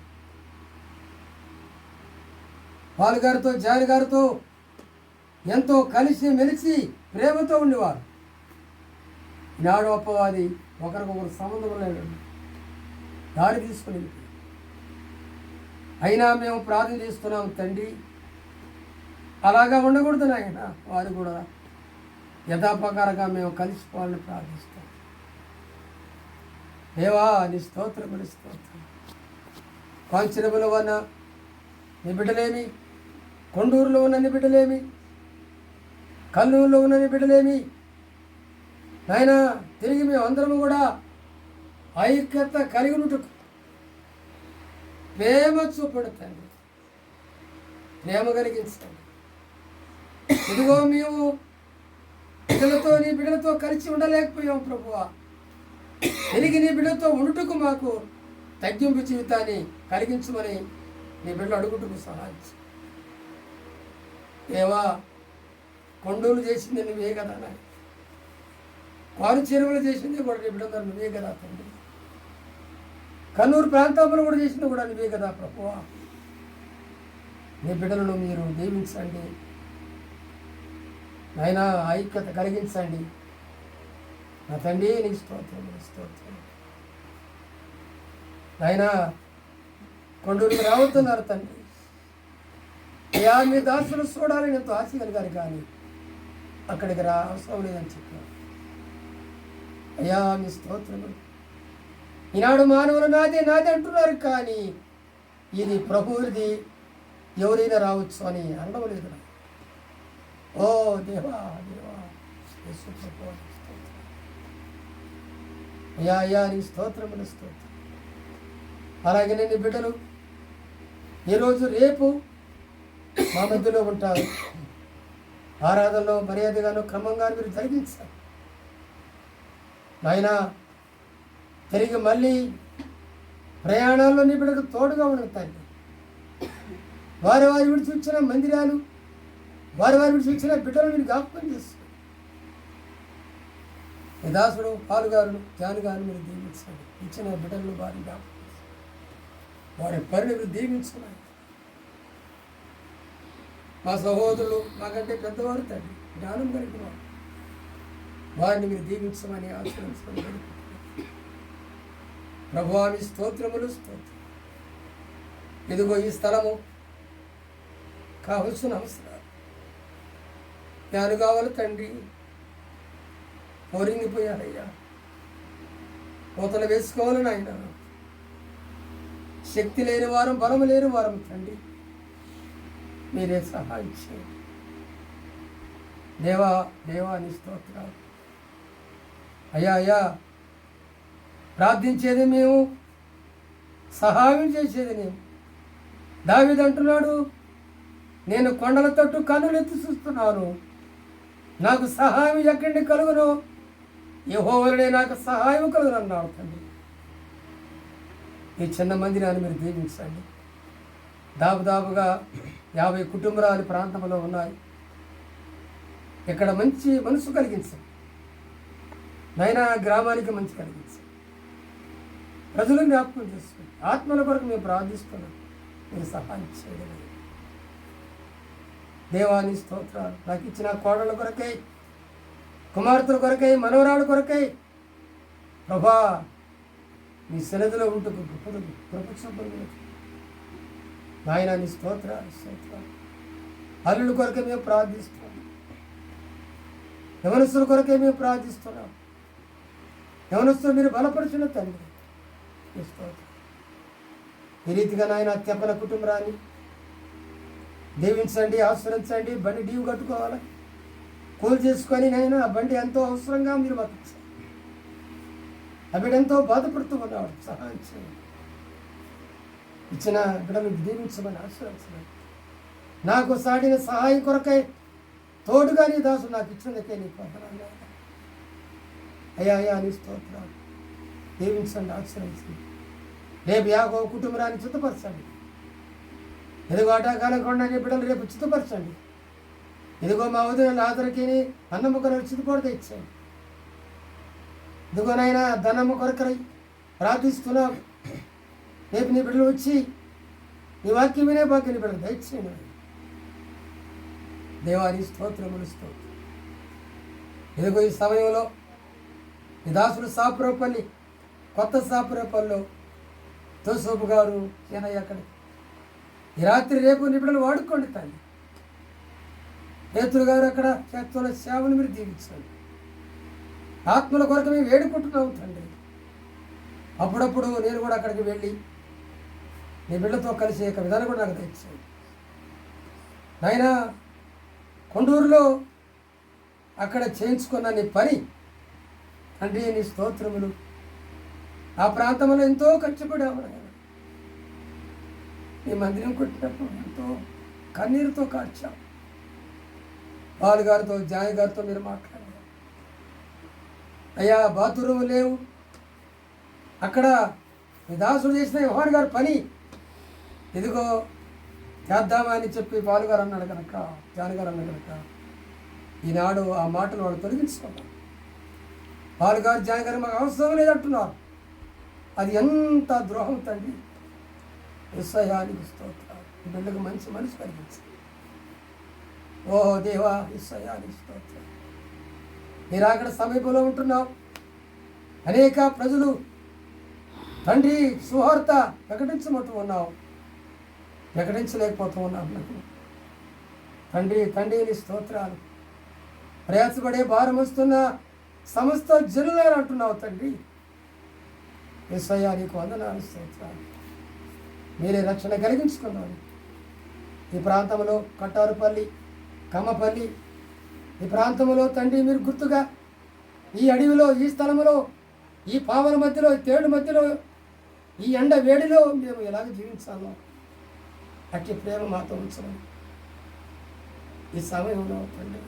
పాల్ గారితో జాన్ గారితో ఎంతో కలిసి మెలిసి ప్రేమతో ఉండేవారు. ఈనాడు అప్పవాది ఒకరికొకరు సంబంధం లేదు దారి తీసుకుని అయినా మేము ప్రార్థన చేస్తున్నాం తండ్రి, అలాగా ఉండకూడదు నాయన. వారు కూడా యథాప్రకారంగా మేము కలిసిపోవాలని ప్రార్థిస్తాం. దేవా నీ స్తోత్రములు స్తోత్రం. కాంచనములో ఉన్న నీ బిడ్డలేమి, కొండూరులో ఉన్న నీ బిడ్డలేమి, కల్లూరులో ఉన్న నీ బిడ్డలేమి నాయన, తిరిగి మేము అందరము కూడా ఐక్యత కలిగి ఉంటుకు ప్రేమ చూపడుతండి, ప్రేమ కలిగించండి. ఇదిగో మేము బిడ్డలతో నీ బిడ్డలతో కలిసి ఉండలేకపోయాం ప్రభువా. తిరిగి నీ బిడ్డలతో ఉండుటకు మాకు తగ్గింపు జీవితాన్ని కలిగించమని నీ బిడ్డలు అడుగుటకు సహాయం. దేవా, కొండూరు చేసింది నువ్వే కదా నాయన, కారు చెరువులు చేసింది కూడా నీ బిడ్డలు నువ్వే కదా తండ్రి, కన్నూరు ప్రాంతంలో కూడా చేసింది కూడా నువ్వే కదా ప్రభువా. నీ బిడ్డలను మీరు దీవించండి నాయన, ఐక్యత కలిగించండి నా తండ్రి. నీకు స్తోత్రం స్తోత్రం నాయన. కొండూరుకు రావుతున్నారు తండ్రి, అయ్యా మీ దాసులు చూడాలని ఎంతో ఆశ కలిగారు కానీ అక్కడికి రా అవసరం లేదని చెప్పారు. అయ్యా మీ స్తోత్రములు. ఈనాడు మానవులు నాదే నాది అంటున్నారు కానీ ఇది ప్రభువుది, ఎవరైనా రావచ్చు అని అనడం లేదు. ఓ దేవా దేవా, అయ్యా అయ్యా నీ స్తోత్రములు స్తోత్రం. అలాగే నీ బిడ్డలు ఈరోజు రేపు మా మధ్యలో ఉంటారు. ఆరాధనలో మర్యాదగాను క్రమంగా మీరు జరిగించారు నాయన. తిరిగి మళ్ళీ ప్రయాణాల్లో నీ బిడ్డకు తోడుగా ఉంటాయి. వారి వారి విడిచి వచ్చిన మందిరాలు, వారి వారి విడిచి వచ్చిన బిడ్డలు మీరు జ్ఞాపకం చేస్తారు. దాసుడు పాలు గారు జాను గారు మీరు దీవించండి. ఇచ్చిన బిడ్డలను వారిని జ్ఞాపకం వారి పనిని మీరు దీవించుకున్నారు. మా సహోదరులు మాకంటే పెద్దవారు తండ్రి, జ్ఞానం కలిగిన వారు, వారిని మీరు దీవించమని ఆశ్రయించమని ప్రభువా మీ స్తోత్రములు స్తోత్రం. ఇదిగో ఈ స్థలము కావలసిన అవసరాలు జ్ఞానం కావాలి తండ్రి. పోరింగిపోయారయ్యా, కోతలు వేసుకోవాలని ఆయన. శక్తి లేని వారం, బలము లేని వారం తండ్రి, మీరే సహాయం చేయండి. దేవా దేవా నీ స్తోత్రాలు. అయ్యా అయ్యా, ప్రార్థించేది మేము, సహాయం చేసేది నేను. దావీదు అంటున్నాడు, నేను కొండల తట్టు కన్నులెత్తి చూస్తున్నాను, నాకు సహాయం ఎక్కడి కలుగును, యెహోవానే నాకు సహాయం కలుగును అన్నాడు తండ్రి. ఈ చిన్న మందిరాన్ని మీరు దీవించండి. దాదాపుగా 50 కుటుంబాలు ప్రాంతంలో ఉన్నాయి. ఇక్కడ మంచి మనసు కలిగించండి నాయన, గ్రామానికి మంచి కలిగించండి. ప్రజలను జ్ఞాపకం చేసుకోండి. ఆత్మల కొరకు మేము ప్రార్థిస్తున్నాం, మీరు సహాయం చేయగలరు. దేవాని స్తోత్రాలు. నాకు ఇచ్చిన కోడళ్ళ కొరకై, కుమార్తెల కొరకై, మనవరాళ్ళ కొరకై ప్రభా నీ సన్నిధిలో ఉంటూ ప్రపంచం నాయన నీ స్తోత్రాలు స్తోత్రాలు. అల్లుల కొరకే మేము ప్రార్థిస్తున్నాం, యవనస్తుల కొరకే మేము ప్రార్థిస్తున్నాం. యవనస్తులు మీరు బలపరిచిన తండ్రి నీ స్తోత్రం. ఈ రీతిగా నాయన తెప్పల కుటుంబరాన్ని దీవించండి, ఆశ్రయించండి. బండి డీవు కట్టుకోవాలి, కూలి చేసుకొని నేను ఆ బండి ఎంతో అవసరంగా మీరు బతించాలి. ఆ బిడ్డ ఎంతో బాధపడుతూ ఉన్నాడు, సహాయం చేయండి. ఇచ్చిన బిడ్డను దీవించమని ఆశ్రయించమని. నాకు సాడిన సహాయం కొరకై తోడుగా నీ దాసు నాకు ఇచ్చినందుకే నీ పొందనాలు. అయ్యా అయ్యా నీ స్తోత్రాలు. దీవించండి, ఆశ్రయించండి. రేపు యాకోబు కుటుంబాన్ని చిత్తపరచండి. ఎదుగో ఆటకాలం కొండ నీ బిడ్డలు రేపు చిత్తపరచండి. ఇదిగో మా వదిన ఆదరికి అన్నమ్మ కొరకు చిత్తపడితే ఇచ్చేయండి. ఇదిగోనైనా ధనమ్మ కొరకై ప్రార్థిస్తున్నాం. రేపు నీ బిడ్డలు వచ్చి నీ వాక్యం వినే భాగ్యం నీ బిడ్డలు దయచేయండి. దేవాని స్తోత్రములు స్తోత్రం. ఇదిగో ఈ సమయంలో ఈ దాసుడు సాపురపల్లి, కొత్త సాపురపల్లిలో తోసోపు గారు ఏనయ్య అక్కడ ఈ రాత్రి రేపు నీ బిడ్డలు వాడుకోండి తండ్రి. పేతురు గారు అక్కడ చేస్తున్న సేవను మీరు దీవించండి. ఆత్మల కొరకు మేము వేడుకుంటున్నాం తండ్రి. అప్పుడప్పుడు నేను కూడా అక్కడికి వెళ్ళి నీ బిడ్డతో కలిసి ఒక విధానం కూడా నాకు తెచ్చాను. నాయన కొండూరులో అక్కడ చేయించుకున్న నీ పని తండ్రి నీ స్తోత్రములు. ఆ ప్రాంతంలో ఎంతో కష్టపడాము నాయన. నీ మందిరం కొట్టినప్పుడు ఎంతో కన్నీరుతో కాడ్చాం. బాలు గారితో జాయ్ గారితో మీరు మాట్లాడారు. అయ్యా బాత్రూమ్ లేవు అక్కడ. మీ దాసుడు చేసిన యోహాన్ గారి పని ఇదిగో చేద్దామా అని చెప్పి బాలు గారు అన్నాడు కనుక, జాన్ గారు అన్నాడు కనుక ఈనాడు ఆ మాటలు వాడు తొలగించుకున్నాడు. బాలు గారు జాన్ గారు మాకు అవసరం లేదంటున్నారు. అది ఎంత ద్రోహం తండ్రి. యేసయ్యానికి స్తోత్రాలు. ఈ బిడ్డకు మంచి మనసు కలిగించి ఓ దేవా యేసయ్యానికి స్తోత్రాలు. మీరు అక్కడ సమీపంలో ఉంటున్నావు. అనేక ప్రజలు తండ్రి సువార్త ప్రకటించమంటూ ఉన్నావు, ప్రకటించలేకపోతూ ఉన్నావు. తండ్రి తండ్రి నీ స్తోత్రాలు. ప్రయాసపడే భారం వస్తున్న సమస్త జనులను అంటున్నావు తండ్రి. యేసయ్యా నీకు వందనాలు స్తోత్రాలు. మీరే రక్షణ కలిగించుకున్నాను. ఈ ప్రాంతంలో కట్టారుపల్లి, కమ్మపల్లి ఈ ప్రాంతంలో తండ్రి మీరు గుర్తుగా ఈ అడవిలో, ఈ స్థలంలో, ఈ పావన మధ్యలో, ఈ తేడు మధ్యలో, ఈ ఎండ వేడిలో మేము ఎలాగ జీవించాలో అట్టి ప్రేమ మాతో ఉంచడం. ఈ సమయంలో తండ్రి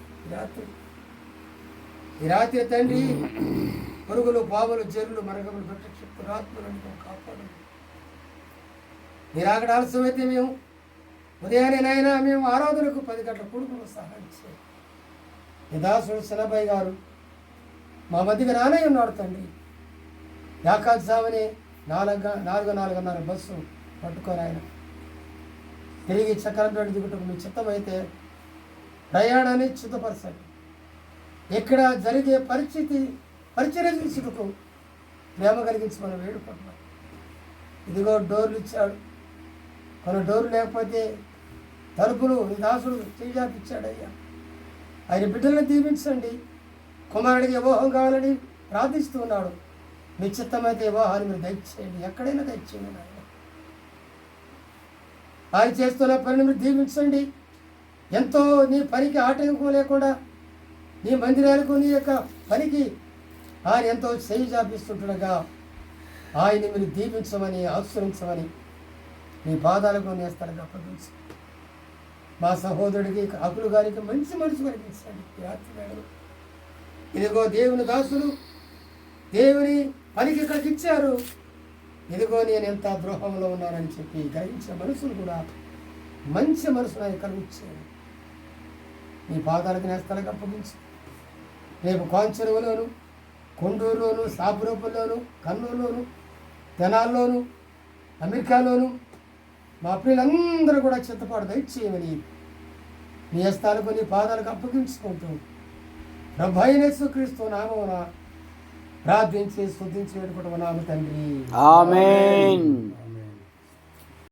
ఈ రాత్రి తండ్రి పురుగులు, పాములు, జరులు, మరగములు, ప్రత్యక్ష ఆత్మలను కాపాడు. మీరు అక్కడ ఆలస్యమైతే మేము ఉదయాన్నే నాయన మేము ఆరాధనకు 10 గంటల కొడుకును సహాయం చేయాలి. ఈ దాసుడు శనభయ్య గారు మా మధ్యగా రానే ఉన్నాడు తండ్రి. యాకాశామని 4:30 బస్సు పట్టుకొని ఆయన తిరిగి చక్రంపేట దిగుటకు మీ చిత్తమైతే ప్రయాణాన్ని చిత్తపరచండి. ఇక్కడ జరిగే పరిచర్య తీసుటకు ప్రేమ కలిగించి మనం వేడుకుంటున్నాం. ఇదిగో డోర్లు ఇచ్చాడు, కొన్ని డోర్లు లేకపోతే తలుపులు ఈ దాసుడు చేజాపిచ్చాడు. అయ్యా ఆయన బిడ్డలను దీవించండి. కుమారుడికి వివాహం కావాలని ప్రార్థిస్తూ ఉన్నాడు. మీ చిత్తమైతే వివాహాన్ని మీరు దయచేయండి, ఎక్కడైనా దయచేయండి. ఆయన చేస్తున్న పనిని మీరు దీవించండి. ఎంతో నీ పనికి ఆటంకం లేకుండా నీ మందిరాలకు నీ యొక్క పనికి ఆయన ఎంతో చేయి జాపిస్తుండగా ఆయన్ని మీరు దీవించమని, ఆశ్రయించమని మీ పాదాలకు నేస్తానికి అప్పగించు. మా సహోదరుడికి అకులు గారికి మంచి మనసు కలిగించండి. రాత్రి వేళ ఇదిగో దేవుని దాసులు దేవుని పనికి ఇక్కడికి ఇచ్చారు. ఇదిగో నేను ఎంత ద్రోహంలో ఉన్నానని చెప్పి గ్రహించిన మనసును కూడా మంచి మనసును ఆయన కలిగించాడు. మీ పాదాలకు నేస్తానికి అప్పగించు. రేపు కాంచెరువులోను, కొండూరులోను, సాపురూపుల్లోను, కర్నూలులోను, తెనాల్లోను, అమెరికాలోను మా ప్రియులందరూ కూడా చిత్తపాటు దయచేయమని నీ హస్తాలకు నీ పాదాలకు అప్పగించుకుంటూ ప్రభువైన యేసుక్రీస్తు నామమున ప్రార్థించి స్తుతించి వేడుకుంటున్నాము తండ్రి. ఆమేన్.